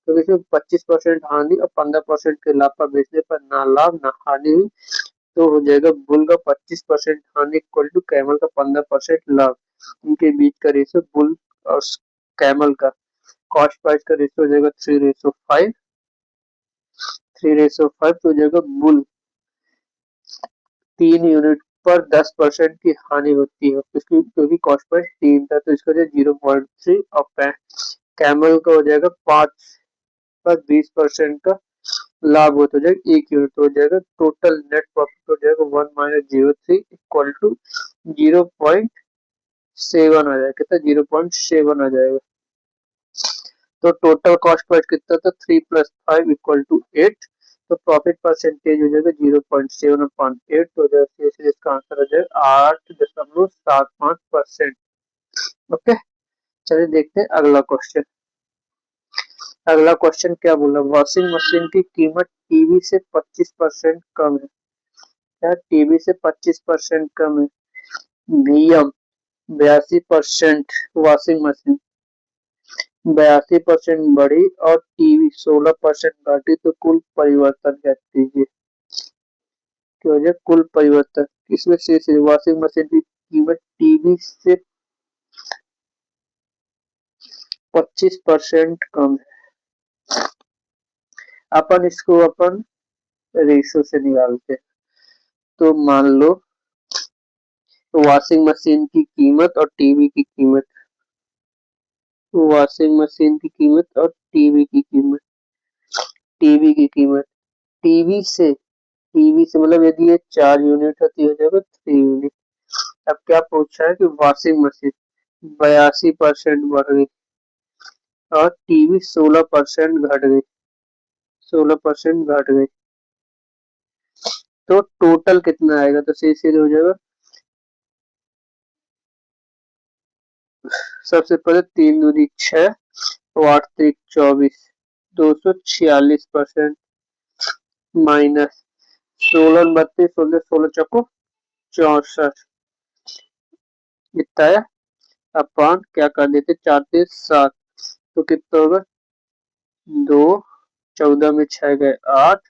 तो देखिए 25% हानि और 15% के लाभ पर बेचने पर ना लाभ ना हानि हुई। तो हो जाएगा बुल का 25% हानि इक्वल टू कैमल का 15% लाभ। इनके बीच का रेशियो बुल और कैमल का कॉस्ट प्राइस का रेशियो हो जाएगा 3:5, 3:5। तो हो जाएगा बुल 3 यूनिट पर 10% की हानि होती है, इसकी क्योंकि कॉस्ट प्राइस 3 था, तो इसका 0.3, और कैमल का हो जाएगा 5 पर 20% का लाभ हो, तो जाएगा 1 यूनिट, तो हो जाएगा टोटल नेट प्रॉफिट हो जाएगा 1 माइनस 0.3 इक्वल टू 0.7 आ जाएगा, कितना 0.7 आ जाएगा। तो टोटल कॉस्ट प्राइस कितना था 3 + 5 = 8। तो प्रॉफिट परसेंटेज हो जाएगा 0.7/8 हो जाएगा। इसका आंसर हो जाएगा 8.75%। ओके, चलिए देखते हैं अगला क्वेश्चन। अगला क्वेश्चन क्या बोला, वॉशिंग मशीन की कीमत टीवी से 25% कम है। क्या टीवी से 25% कम है? वीएम 82%, वॉशिंग मशीन 82% बढ़ी और टीवी 16% घटी, तो कुल परिवर्तन क्या कीजिए? क्या हो जाए कुल परिवर्तन? इसमें से वॉशिंग मशीन की कीमत टीवी से 25% कम है। अपन इसको अपन रेशो से निकालते हैं। तो मान लो वॉशिंग मशीन की कीमत और टीवी की कीमत, वॉशिंग मशीन की कीमत और टीवी की कीमत, टीवी की कीमत टीवी से मतलब यदि ये 4 यूनिट होती हो जाएगा 3 यूनिट। अब क्या पूछा है कि वॉशिंग मशीन 82% बढ़ गई और टीवी 16% घट गई, 16% घट गई, तो टोटल कितना आएगा? तो सीधे हो जाएगा, सबसे पहले 3 दूनी 6, 8 3 24, 246% माइनस 16 32 16 16 चौको 64, कितना है? अपन क्या कर देते 4 3 7, तो कितना होगा? 2, 14 में 6 गए 8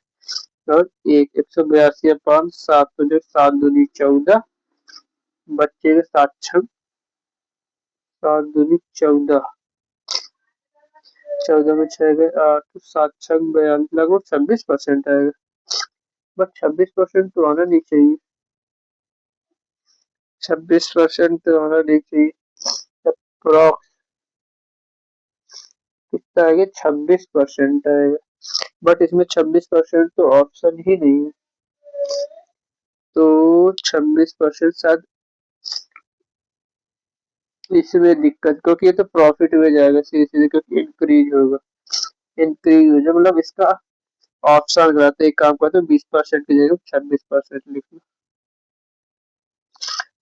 और 182 तो जो 7 दूनी 14, बच्चे के 7 छक 7 दूनी 14, 14 में 6 गए 8, 7 छक 42, लगभग 26% आएगा। बट 26% तो आना नहीं चाहिए, 26% तो आना नहीं चाहिए। अप्रॉक्स कितना आएगा? 26% आएगा। बट इसमें 26% तो ऑप्शन ही नहीं है, तो 26% शायद इसमें दिक्कत, क्योंकि ये तो प्रॉफिट में जाएगा सीधे सीधे, क्योंकि इंक्रीज होगा, इंक्रीज हो जाए मतलब इसका ऑप्शन गलत है। एक काम करते हैं 20% की जगह 26% लिख लो।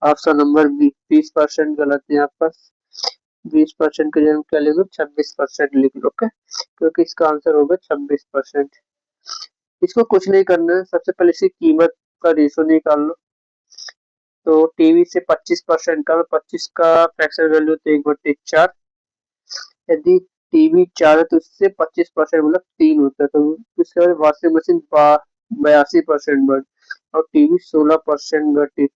ऑप्शन नंबर बी 20% गलत है यहाँ पर, 20% की जगह क्या लिख लो 26% लिख लो। ओके, क्योंकि इसका आंसर होगा 26%। इसको कुछ नहीं करना है, सबसे पहले इसकी कीमत का रेशो निकाल लो। तो टीवी से 25% का, 25 का फ्रैक्शन वैल्यू तो 1/4। यदि टीवी 4 है तो उससे 25% मतलब 3 होता है, तो उसके बाद वॉशिंग मशीन 82% बढ़ और टीवी 16% घटी।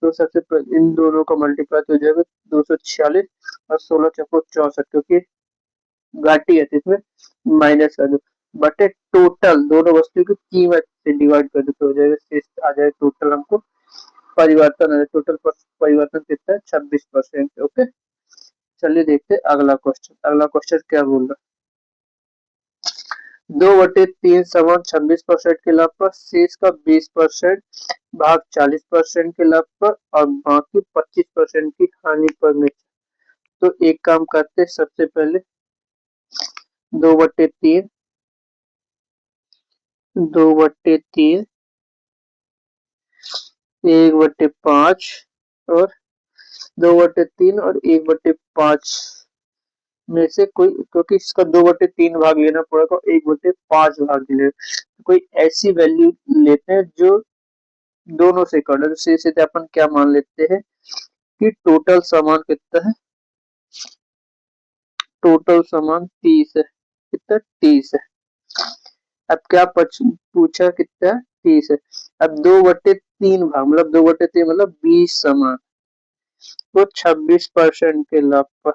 तो सबसे इन दोनों का मल्टीप्लाई हो जाएगा 246 और 16 चौको 64, क्योंकि घाटी है तो इसमें माइनस कर दो, बटे टोटल दोनों वस्तु की कीमत से डिवाइड कर दो, तो हो जाएगा शेष आ जाएगा टोटल हमको परिवर्तन है। टोटल परिवर्तन कितना है? 26%। ओके, चलिए देखते हैं अगला क्वेश्चन। अगला क्वेश्चन क्या बोल रहा है, 2/3 समान 26% के लाभ पर, शेष का 20% भाग 40% के लाभ पर और बाकी 25% की हानि पर में। तो एक काम करते सबसे पहले 2/3, 2/3, 1/5 और 2/3 और 1/5 में से कोई, क्योंकि इसका 2/3 भाग लेना पड़ेगा और 1/5 भाग लेना, तो कोई ऐसी वैल्यू लेते हैं जो दोनों से कट, तो सीधे अपन क्या मान लेते हैं कि टोटल सामान कितना है? टोटल सामान 30 है। कितना? 30 है। अब क्या पूछा कितना? 30 है। अब 2/3 भाग मतलब 2/3 मतलब 20 सामान, तो 26% के लाभ पर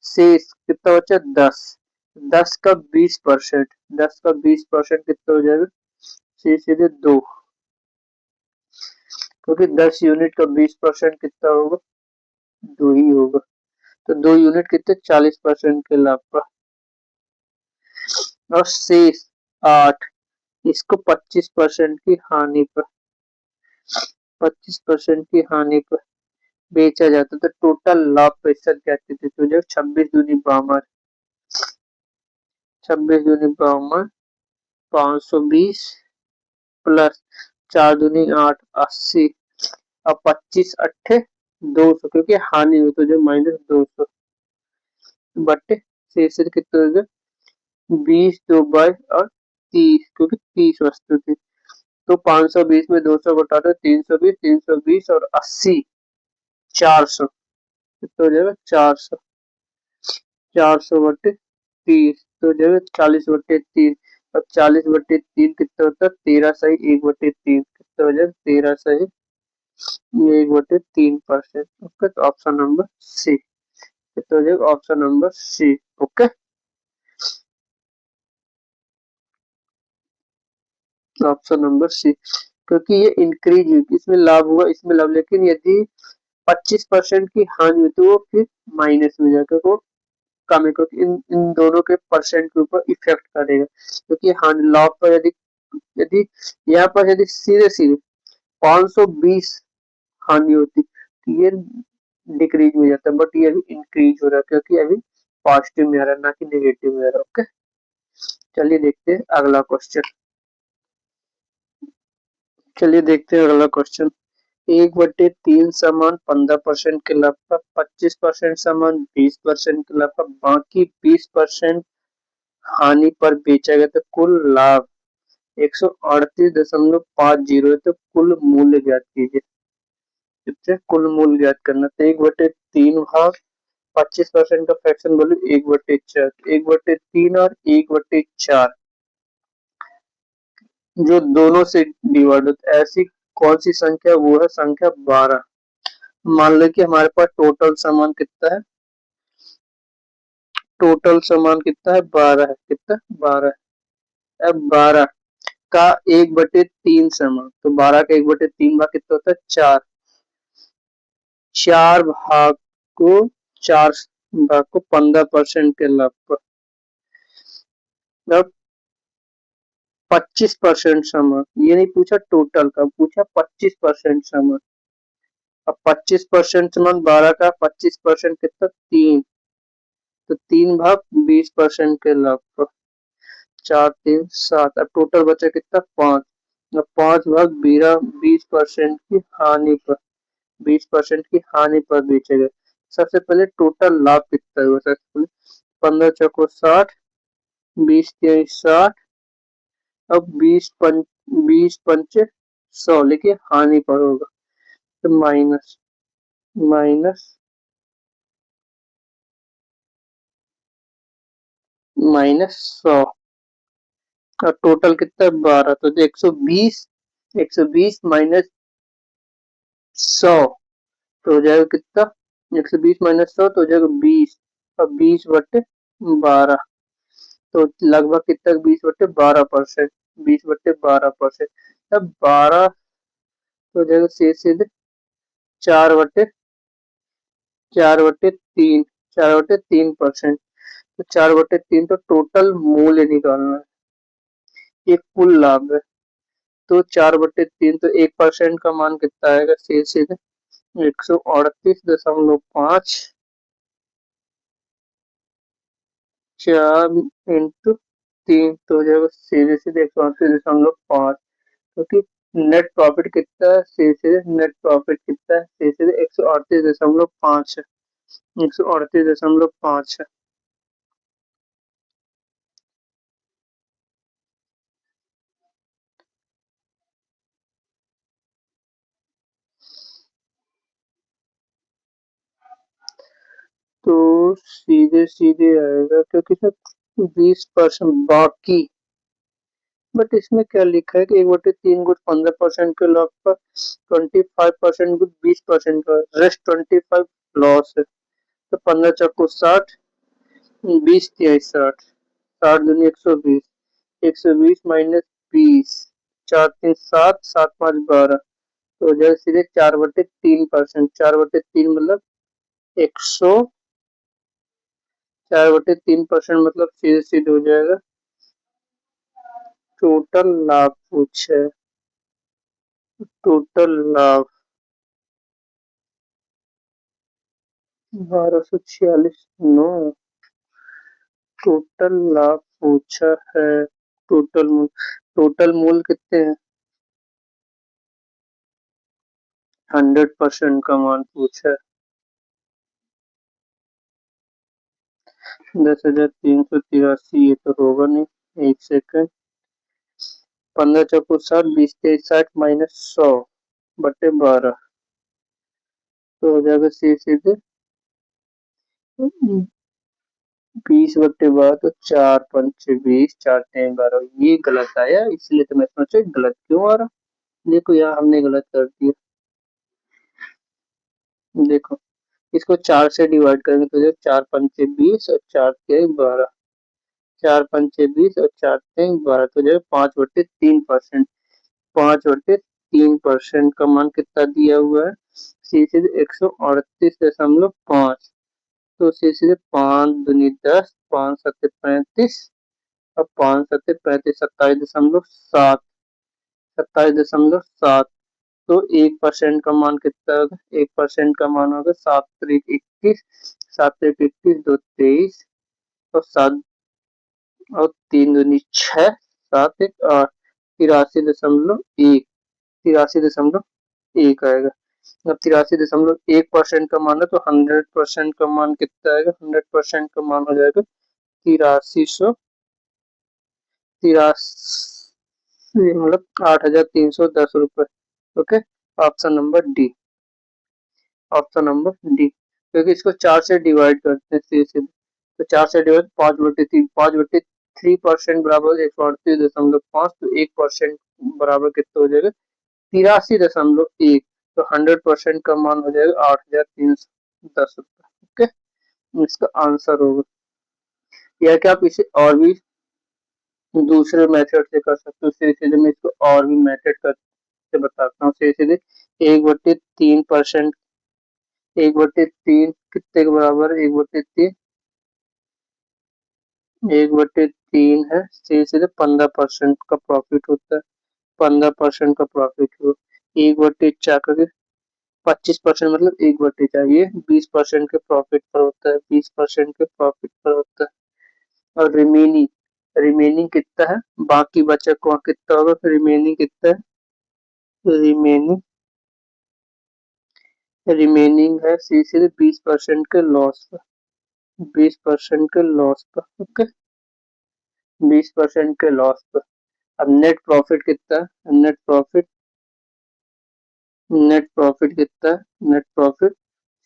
शेष कितना बचा? 10, 10 का 20%, 10 का 20% कितना हो जाएगा? सीधे 2, क्योंकि 10 यूनिट का 20% कितना होगा? 2 ही होगा। तो 2 यूनिट कितने? 40% के लाभ पर और शेष 8, इसको 25% की हानि पर, 25% की हानि पर बेचा जाता, तो टोटल लाभ प्रतिशत क्या कहते थे? 26 दूनी 52, 26 दूनी 52, 520 प्लस 4 दूनी 8, 80। अब 25 अट्ठे 200, क्योंकि हानि हुई तो जो -200 बट्टे शेष कितने हो गए 20, 2 22 और 30, क्योंकि 30 वस्तु थी। तो 520 में 200 घटा दो 320, 320 और 80 400, कितना हो जाएगा 400, 400 बट्टे 30 तो हो जाएगा 40 बट्टे 3। अब 40 बट्टे 3 कितना होता है 13 सही 1/3, कितना हो जाएगा 13 सही 1/3%। ओके, तो ऑप्शन नंबर सी, कितना हो जाएगा option number C. Okay, option number C, क्योंकि ये इंक्रीज हुई, इसमें लाभ हुआ इसमें लाभ, लेकिन यदि 25% की हानि हुई तो वो फिर माइनस में जाकर वो कम है, क्योंकि इन इन दोनों के परसेंट के ऊपर इफेक्ट करेगा। क्योंकि हानि लाभ पर यदि यदि यहाँ पर यदि सीधे सीधे 520 हानि होती तो ये डिक्रीज में जाता है, बट ये अभी इंक्रीज हो रहा है क्योंकि अभी पॉजिटिव में आ रहा है ना कि नेगेटिव में आ रहा है। ओके, चलिए देखते हैं अगला क्वेश्चन। चलिए देखते हैं अगला क्वेश्चन। 1/3 समान 15% के लाभ पर 25% समान 20% के लाभ पर बाकी 20% हानि पर बेचा गया, तो कुल लाभ 138.50 है। तो कुल मूल्य ज्ञात कीजिए। कितने कुल मूल्य ज्ञात करना, तो 1/3 भाग 25% का फ्रैक्शन वैल्यू 1/4, 1/3 और 1/4 जो दोनों से डिवाइड होता है, ऐसी कौन सी संख्या वो है संख्या 12। मान लो कि हमारे पास टोटल सामान कितना है, टोटल सामान कितना है 12 है, कितना 12 है। अब 12 का 1/3 सामान, तो 12 का 1/3 भाग कितना होता है 4, 4 भाग को 4 भाग को 15% के लाभ पर, अब 25% सामान, ये नहीं पूछा टोटल का, पूछा 25% सामान। अब 25% सामान 12 का 25% कितना 3, तो 3 भाग 20% के लाभ पर, 4 3 7। अब टोटल बचा कितना 5, अब 5 भाग 20% की हानि पर, 20% की हानि पर बेचे गए। सबसे पहले टोटल लाभ कितना हुआ, सबसे पहले 15 चौको 60, 20 3 60, अब 20 पंचे 100, लेकिन हानि पर होगा तो माइनस माइनस -100, और टोटल कितना है 12, तो 120, 120 -100 तो हो जाएगा कितना 120 -100 तो हो जाएगा 20, और 20/12 तो लगभग कितना 20/12%, 20/12%। तब 12 तो हो जाएगा सीधे 4/3, 4/3, 4/3%। तो 4/3 तो टोटल मूल्य निकालना है, ये कुल लाभ है। तो 4/3 तो 1% का मान कितना आएगा सीधे 138.5, 4 इंटू 3 तो हो जाएगा सीधे सीधे 138.5, क्योंकि नेट प्रॉफिट कितना है सीधे सीधे नेट प्रॉफिट कितना है सीधे सीधे 138.5 है, 138.5 है। तो सीधे सीधे आएगा क्योंकि सर 20% बाकी, बट इसमें क्या लिखा है कि 1/3 गुट 15% के लॉस पर 25% गुट 20% का, रेस्ट 25 लॉस है। तो 15 चौको 60, 20 तिहाई 60, 60 दूनी 120, 120 -20, 4 3 7, 7 5 12, तो हो जाएगा सीधे 4/3%, 4/3 मतलब 100, 4/3% मतलब सीधे सीधे हो जाएगा टोटल लाभ पूछे, टोटल लाभ 1246 नो, टोटल लाभ पूछा है टोटल मूल कितने हैं? 100% का मान पूछा है। 10,383 ये तो होगा नहीं। एक सेकंड। 15 चौको 60, 20 23 60 -100/12 तो हो जाएगा सीधे 20/12 तो 4 5 20 4 3 12। ये गलत आया, इसलिए तो मैं सोचा गलत क्यों आ रहा। देखो यहाँ हमने गलत कर दिया। देखो इसको 4 से डिवाइड करेंगे तो देखो 4 5 20 और 4 3 12। 4 5 20 और 4 3 12 तो जो 5/3%। 5/3% का मान कितना दिया हुआ है? सीधे 138.5। तो सीधे 5 दूनी 10, 5 7 35 और 5 7 35, 27.7। 27.7। तो 1% का मान कितना होगा? 1% का मान होगा 7 3 21। 7 1 21 2 23 और 7 और 3 दूनी 6। 7 1 8। 83.1। 83.1 आएगा। अब 83.1% का मान है तो 100% का मान कितना आएगा? 100% का मान हो जाएगा 8310 मतलब 8,310 रुपए। Okay, option number D. Option number D, क्योंकि इसको 4 से डिवाइड करते हैं सीधे। तो 4 से डिवाइड 5/3। 5/3% बराबर 138.5। तो 1% बराबर कितना हो जाएगा? 83.1। तो 100% का मान हो जाएगा 8,310 रुपए। ओके, इसका आंसर होगा। या कि आप इसे और भी दूसरे मेथड से कर सकते हो। सीधे मैं इसको और भी मेथड करके बताता हूँ। सीधे 1/3%। 1/3 कितने के बराबर है? 1/3 1/3 है। सीधे 15% का प्रॉफिट होता है। 15% का प्रॉफिट हो 1/4 का 25% मतलब 1/4। ये 20% के प्रॉफिट पर होता है। 20% के प्रॉफिट पर होता है। और रिमेनिंग रिमेनिंग कितना है? बाकी बचा को कितना होगा? रिमेनिंग कितना है? रिमेनिंग रिमेनिंग है सीधे 20% के लॉस पर। 20% के लॉस पर। ओके, 20% के लॉस पर। अब नेट प्रॉफिट कितना है? नेट प्रॉफिट कितना है? नेट प्रॉफिट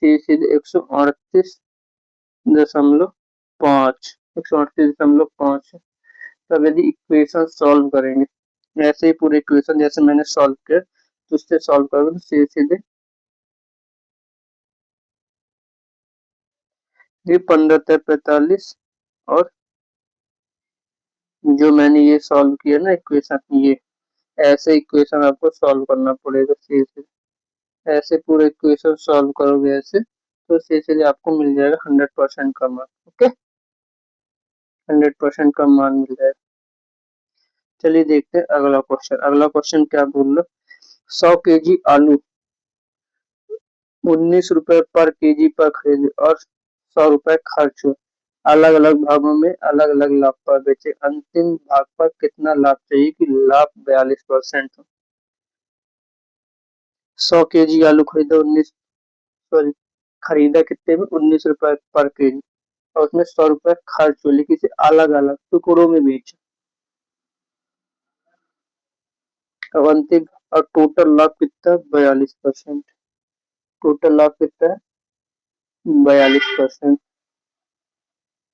सीधे 138.5। 138.5। तब यदि इक्वेशन सॉल्व करेंगे ऐसे ही पूरे इक्वेशन जैसे मैंने सॉल्व किया तो उससे सॉल्व करोगे तो सीधे सीधे ये 15 45 और जो मैंने ये सॉल्व किया ना इक्वेशन, ये ऐसे इक्वेशन आपको सॉल्व करना पड़ेगा। सीधे सीधे ऐसे पूरे इक्वेशन सॉल्व करोगे ऐसे तो सीधे सीधे आपको मिल जाएगा 100% का मान। ओके, 100% का मान मिल जाएगा। चलिए देखते हैं अगला क्वेश्चन। अगला क्वेश्चन क्या बोल रहा? 100 kg आलू 19 रुपए पर केजी पर खरीदे और 100 रुपए खर्च हुए। अलग अलग भागों में अलग अलग लाभ पर बेचे। अंतिम भाग पर कितना लाभ चाहिए कि लाभ 42% हो? 100 kg आलू खरीदा 19, सॉरी खरीदा कितने में? 19 रुपए पर केजी और उसमें 100 रुपए खर्च हुए, लेकिन इसे अलग अलग टुकड़ों में बेचे। अब अंतिम और टोटल लाभ कितना? 42%। टोटल लाभ कितना है? 42%।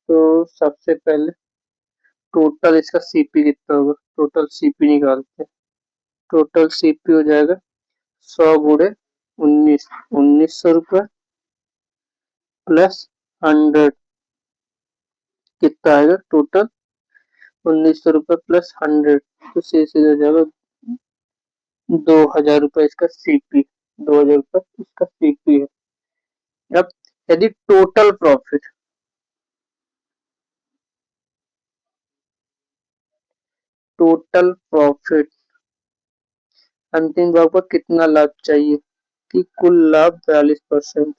तो सबसे पहले टोटल इसका सीपी कितना होगा? टोटल सीपी निकालते हैं। टोटल सीपी हो जाएगा 100 × 19। 1900 रुपये +100 कितना आएगा? टोटल 1900 रुपये +100 तो सीधे हो जाएगा 2000 रुपये इसका सीपी। 2000 रुपये इसका सीपी है। अब यदि टोटल प्रॉफिट अंतिम भाग पर कितना लाभ चाहिए कि कुल लाभ 42%।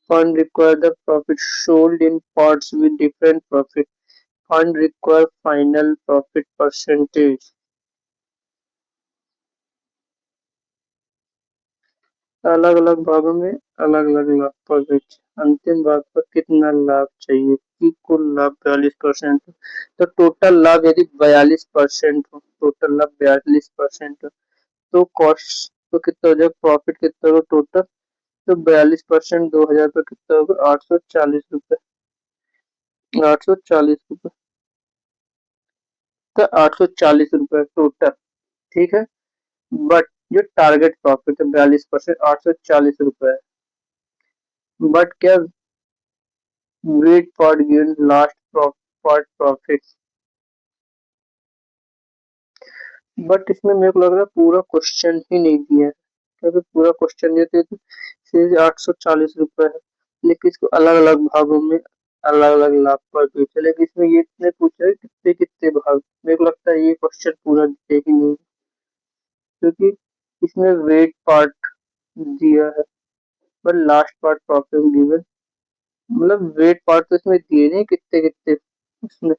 Fund require the profit sold in parts with different profit. Fund require final profit percentage. अलग अलग भागों में अलग अलग लाभ पर बेचे। अंतिम भाग पर कितना लाभ चाहिए कि कुल लाभ 42% हो। तो टोटल लाभ यदि 42% हो, टोटल लाभ 42% हो, तो कॉस्ट तो कितना हो जाएगा, प्रॉफिट कितना होगा टोटल, तो 42% 2000 पर कितना होगा, 840 रुपये। 840 रुपये, तो 840 रुपये टोटल। ठीक है, बट जो टारगेट प्रॉफिट है 42%, 840 रुपये है। बट क्या wait for given last profit. But इसमें मेरे को लग रहा है पूरा क्वेश्चन ही नहीं दिया है, क्योंकि पूरा क्वेश्चन देते तो सीधे 840 रुपये है, लेकिन इसको अलग अलग भागों में अलग अलग लाभ पर बेचे, लेकिन इसमें ये इतने पूछा है कितने कितने भाग। मेरे को लगता है ये क्वेश्चन पूरा दिया ही नहीं, क्योंकि इसमें वेट पार्ट दिया है पर लास्ट पार्ट प्रॉफिट गिवन, मतलब वेट पार्ट तो इसमें दिए नहीं कितने कितने इसमें,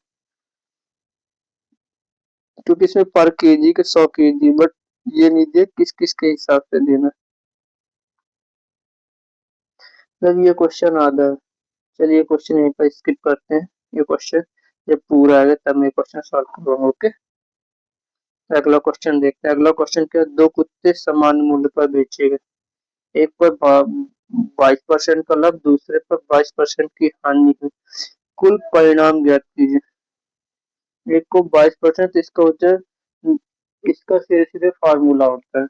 क्योंकि इसमें पर केजी के 100 केजी, बट ये नहीं दिया किस किस के हिसाब से देना। मतलब ये क्वेश्चन आधा है। चलिए क्वेश्चन यहीं पर स्किप करते हैं, ये क्वेश्चन जब पूरा आएगा तब मैं क्वेश्चन सॉल्व करूंगा। ओके, अगला क्वेश्चन देखते हैं। अगला क्वेश्चन क्या है, दो कुत्ते समान मूल्य पर बेचे गए, एक पर 22% का लाभ, दूसरे पर 22% की हानि हुई, कुल परिणाम ज्ञात कीजिए। एक को 22%, इसका होता है, इसका सीधे सीधे फार्मूला होता है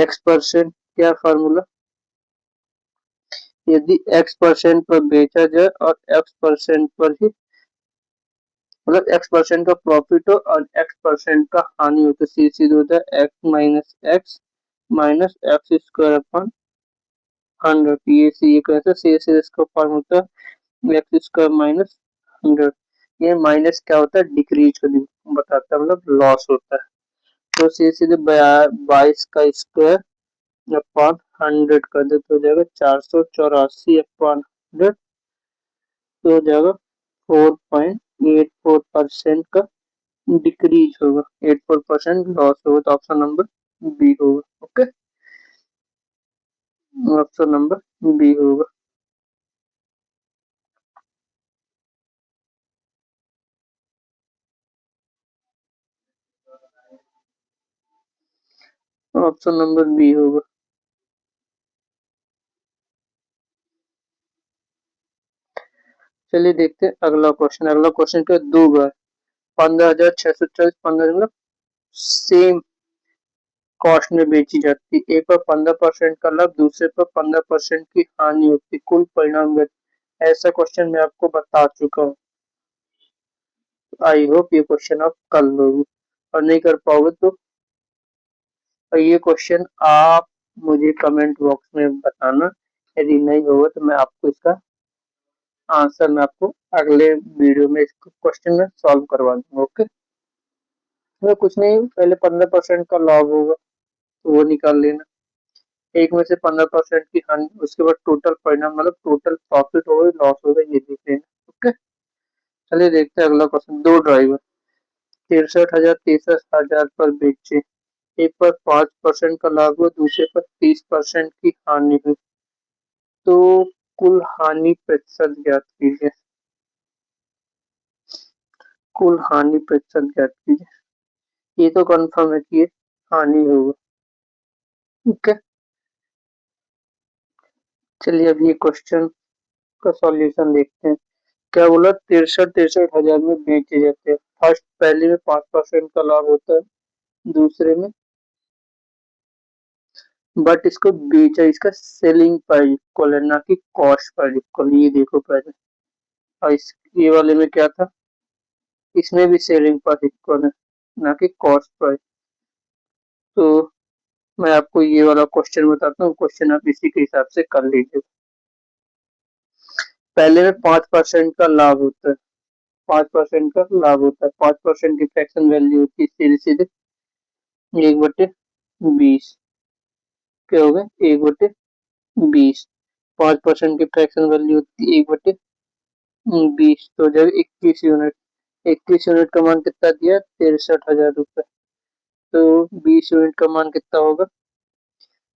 x%। क्या फार्मूला, यदि x% पर बेचा जाए और x% पर ही, मतलब x% का प्रॉफिट हो और x% का हानि हो, तो सीधे होता है x-x-x² अपॉन 100। ये कैसे सीधे इसका फॉर्म होता है x² - 100। ये माइनस क्या होता है, डिक्रीज को बताता है, मतलब लॉस होता है। तो सीधे 22 का स्क्वायर अपॉन 100 कर दे तो हो जाएगा 484 अपॉन 100, तो हो जाएगा 4.84% का डिक्रीज होगा, 84% लॉस होगा, तो ऑप्शन नंबर बी होगा। ओके, ऑप्शन नंबर बी होगा। ऑप्शन नंबर बी होगा। चलिए देखते हैं अगला क्वेश्चन। अगला क्वेश्चन क्या, दो बार 15,640, 15 मतलब सेम कॉस्ट में बेची जाती है, एक पर 15% का लाभ, दूसरे पर 15% की हानि होती, कुल परिणाम। ऐसा क्वेश्चन मैं आपको बता चुका हूँ, आई होप ये क्वेश्चन आप कर लोगे, और नहीं कर पाओगे तो ये क्वेश्चन आप मुझे कमेंट बॉक्स में बताना, यदि नहीं होगा तो मैं आपको इसका आंसर मैं आपको अगले वीडियो में इसको क्वेश्चन में सॉल्व करवा दूंगा। ओके, तो कुछ नहीं, पहले 15% का लाभ होगा तो वो निकाल लेना, एक में से 15% की हानि, उसके बाद टोटल परिणाम मतलब टोटल प्रॉफिट होगा लॉस होगा ये देख लेना। ओके, चलिए देखते हैं अगला क्वेश्चन। दो ड्राइवर 63,000 63,000 पर बेचे, एक पर 5% का लाभ हुआ, दूसरे पर 30% की हानि हुई, तो कुल हानि प्रतिशत ज्ञात कीजिए। कुल हानि प्रतिशत ज्ञात कीजिए। ये तो कंफर्म है कि ये हानि होगा। ओके, चलिए अब ये क्वेश्चन का सॉल्यूशन देखते हैं। क्या बोला, 63,000 में बेचे जाते हैं। फर्स्ट पहले में 5% का लाभ होता है, दूसरे में, बट इसको बेचा, इसका सेलिंग प्राइस इक्वल है ना कि कॉस्ट प्राइस इक्वल, ये देखो पहले। और इस ये वाले में क्या था, इसमें भी सेलिंग प्राइस इक्वल है ना कि कॉस्ट प्राइस। तो मैं आपको ये वाला क्वेश्चन बताता हूँ, क्वेश्चन आप इसी के हिसाब से कर लीजिए। पहले में 5% का लाभ होता है, 5% का लाभ होता है, 5% की फ्रैक्शन वैल्यू होती है सीधे सीधे 1/20, क्या हो गया 1/20, 5% की फ्रैक्शन वैल्यू होती है 1/20, तो जब 21 यूनिट, 21 यूनिट का मान कितना दिया, 63,000 रुपये। तो 20 यूनिट का मान कितना होगा,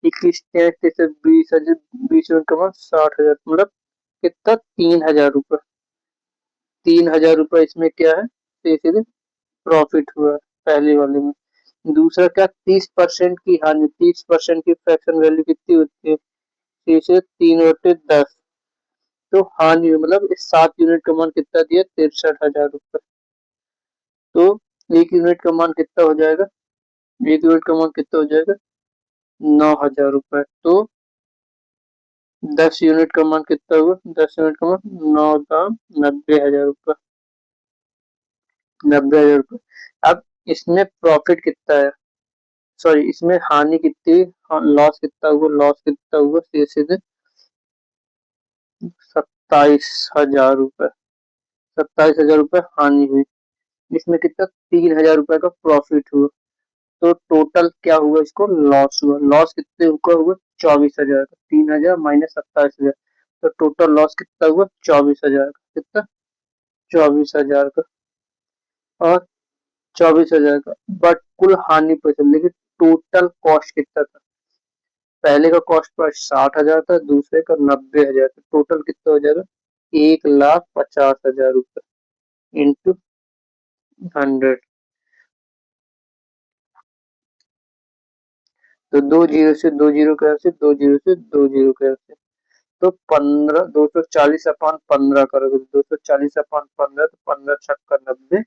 21 20 यूनिट का मान 60,000, मतलब कितना, 3,000 रुपये। 3,000 रुपये इसमें क्या है, तो ये सीधे प्रॉफिट हुआ है पहले वाले में। दूसरा क्या, 30% की हानि, 30% की फ्रैक्शन वैल्यू कितनी होती है, तीसरे 3/10, तो हानि मतलब इस 7 यूनिट का मान कितना दिया, 63,000 रुपये। तो 1 यूनिट का मान कितना हो जाएगा, 1 यूनिट का मान कितना हो जाएगा, 9,000 रुपये। तो 10 यूनिट का मान कितना हुआ, 10 यूनिट का मान 90,000 रुपये, 90,000 रुपये। अब इसमें प्रॉफिट कितना है, सॉरी इसमें हानि कितनी, लॉस कितना हुआ, लॉस कितना हुआ, सीधे सीधे 27,000 रुपये, 27,000 रुपये हानि हुई। इसमें कितना, 3,000 रुपये का प्रॉफिट हुआ। तो टोटल क्या हुआ, इसको लॉस हुआ। लॉस कितने का हुआ, 24,000 का, 3,000 माइनस 27,000, तो टोटल लॉस कितना हुआ, 24,000 का, कितना, 24,000 का, और 24,000 का। बट कुल हानि पर चल, लेकिन टोटल कॉस्ट कितना था, पहले का कॉस्ट प्राइस 60,000 था, दूसरे का 90,000 था, टोटल कितना हो जाएगा, 1,50,000 रुपये इंटू 100। तो 2 जीरो से 2 जीरो कैसे, 2 जीरो से 2 जीरो कैसे, तो 15, 240/15 करोगे, 240/15, तो 15 छक्का 90,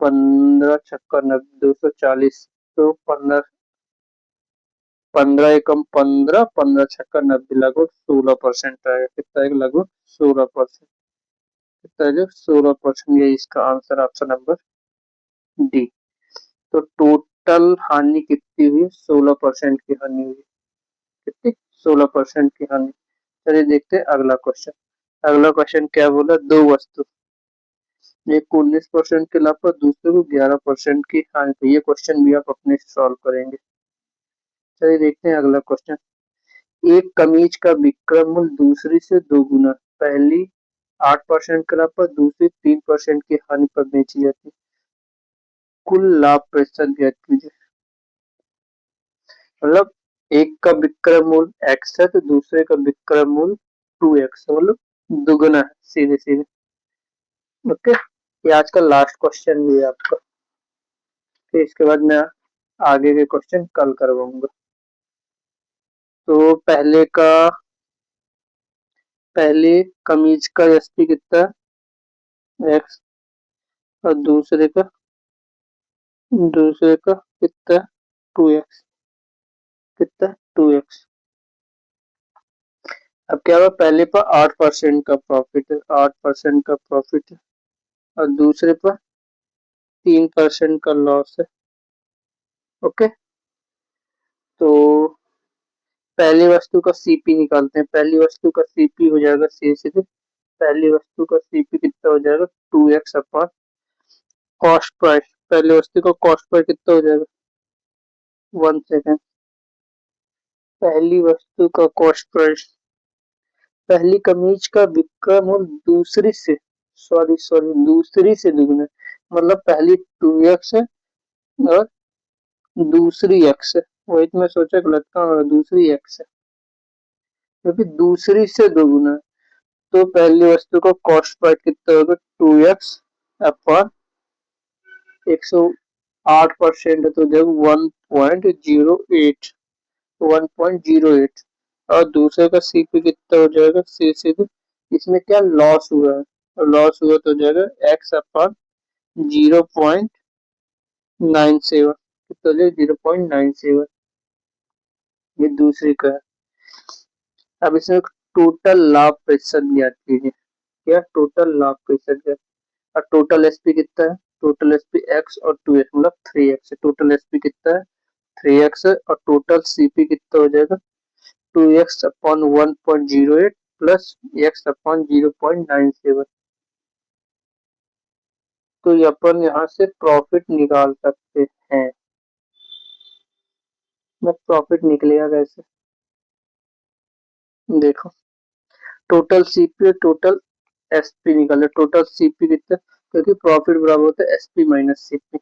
15 छक्का 90, 240, तो 15 एकम 15, 15 छक्का 90, लगभग 16% आएगा, कितना आएगा, लगभग 16%, कितना आएगा, 16%। ये इसका आंसर ऑप्शन नंबर डी। तो टोटल हानि कितनी हुई, 16% की हानि हुई, कितनी, 16% की हानि। चलिए देखते हैं अगला क्वेश्चन। अगला क्वेश्चन क्या बोला, दो वस्तु, एक को 19% के लाभ पर, दूसरे को 11% की हानि पर। ये क्वेश्चन भी आप अपने से सॉल्व करेंगे। चलिए देखते हैं अगला क्वेश्चन। एक कमीज का विक्रय मूल्य दूसरी से 2 गुना, पहली 8% के लाभ पर, दूसरी 3% की हानि पर बेची जाती है, कुल लाभ प्रतिशत ज्ञात कीजिए। मतलब एक का विक्रय मूल्य एक्स है, तो दूसरे का विक्रय मूल्य 2x, मतलब दुगुना है, सीधे सीधे। ओके, ये आज का लास्ट क्वेश्चन भी है आपका, फिर इसके बाद मैं आगे के क्वेश्चन कल करवाऊंगा। तो पहले कमीज का एसपी कितना है, एक्स, और दूसरे का कितना, 2x, कितना, 2x। अब क्या हुआ, पहले पर 8% का प्रॉफिट है, 8% का प्रॉफिट है, और दूसरे पर 3% का लॉस है। ओके, तो पहली वस्तु का सीपी निकालते हैं। पहली वस्तु का सीपी हो जाएगा सी सीधे, पहली वस्तु का सीपी कितना हो जाएगा, 2x/, कॉस्ट प्राइस, पहली वस्तु का कॉस्ट प्राइस कितना हो जाएगा, 1 सेकेंड, पहली वस्तु का कॉस्ट प्राइस, पहली कमीज का विक्रय मूल्य दूसरी से, सॉरी दूसरी से दुगुना, मतलब पहली 2x है और दूसरी x है, वही तो मैं सोचा गलत था, दूसरी x है, क्योंकि दूसरी से दोगुना है। तो पहली वस्तु का कॉस्ट प्राइस कितना होगा, 2x/, 108% है, तो जब 1.08, 1.08, और दूसरे का सीपी कितना हो जाएगा, सी सीधे, इसमें क्या लॉस हुआ है, और लॉस हुआ तो हो जाएगा x/0.97, कितना हो जाएगा, 0.97, ये दूसरे का है। अब इसमें टोटल लाभ प्रतिशत ज्ञात कीजिए, क्या, टोटल लाभ प्रतिशत ज्ञात, और टोटल एसपी कितना है, टोटल एसपी एक्स और 2x, मतलब 3x है, टोटल एसपी कितना है, 3x है, और टोटल सीपी कितना हो जाएगा, 2x/1.08 प्लस x/0.97। तो ये अपन यहाँ से प्रॉफिट निकाल सकते हैं। मैं प्रॉफिट निकलेगा कैसे, देखो टोटल सीपी और टोटल एसपी निकाले। टोटल सीपी कितना, क्योंकि प्रॉफिट बराबर होता है एसपी माइनस सीपी,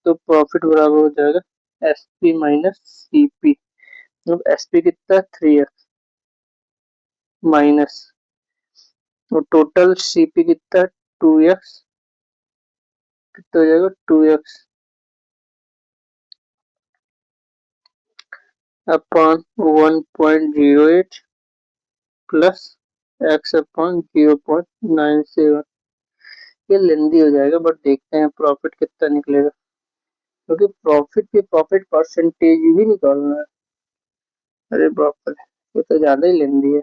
तो प्रॉफिट बराबर हो जाएगा एसपी माइनस सीपी। अब एसपी कितना 3x माइनस, और टोटल सीपी कितना 2x, कितना हो जाएगा 2x upon 1.08 plus x upon 0.97। ये लेंदी हो जाएगा, बट देखते हैं प्रॉफिट कितना निकलेगा, क्योंकि प्रॉफिट भी प्रॉफिट परसेंटेज भी निकालना है। अरे बाप रे, ये तो ज्यादा ही लेंदी है।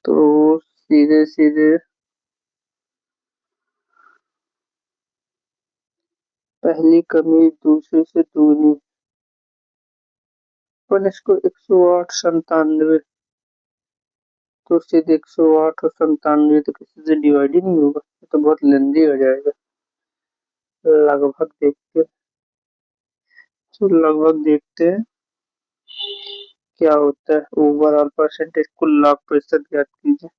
तो सीधे सीधे पहली कमी दूसरे से दूनी, पर इसको 108 97, तो सीधे 108 और 97 तो किसी से डिवाइड ही नहीं होगा, तो बहुत लेंदी हो जाएगा। लगभग देखते तो लगभग देखते हैं क्या होता है। ओवरऑल परसेंटेज कुल लाभ प्रतिशत ज्ञात कीजिए।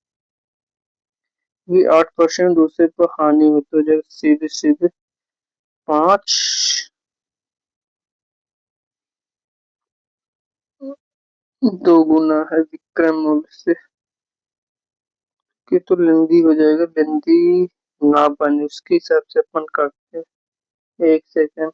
ये 8% दूसरे पर हानि होती है, जैसे सीधे सीधे 5 दो गुना है विक्रम मूल्य से, कि तो लेंदी हो जाएगा। लेंदी ना बने उसके हिसाब से अपन करते हैं। एक सेकेंड।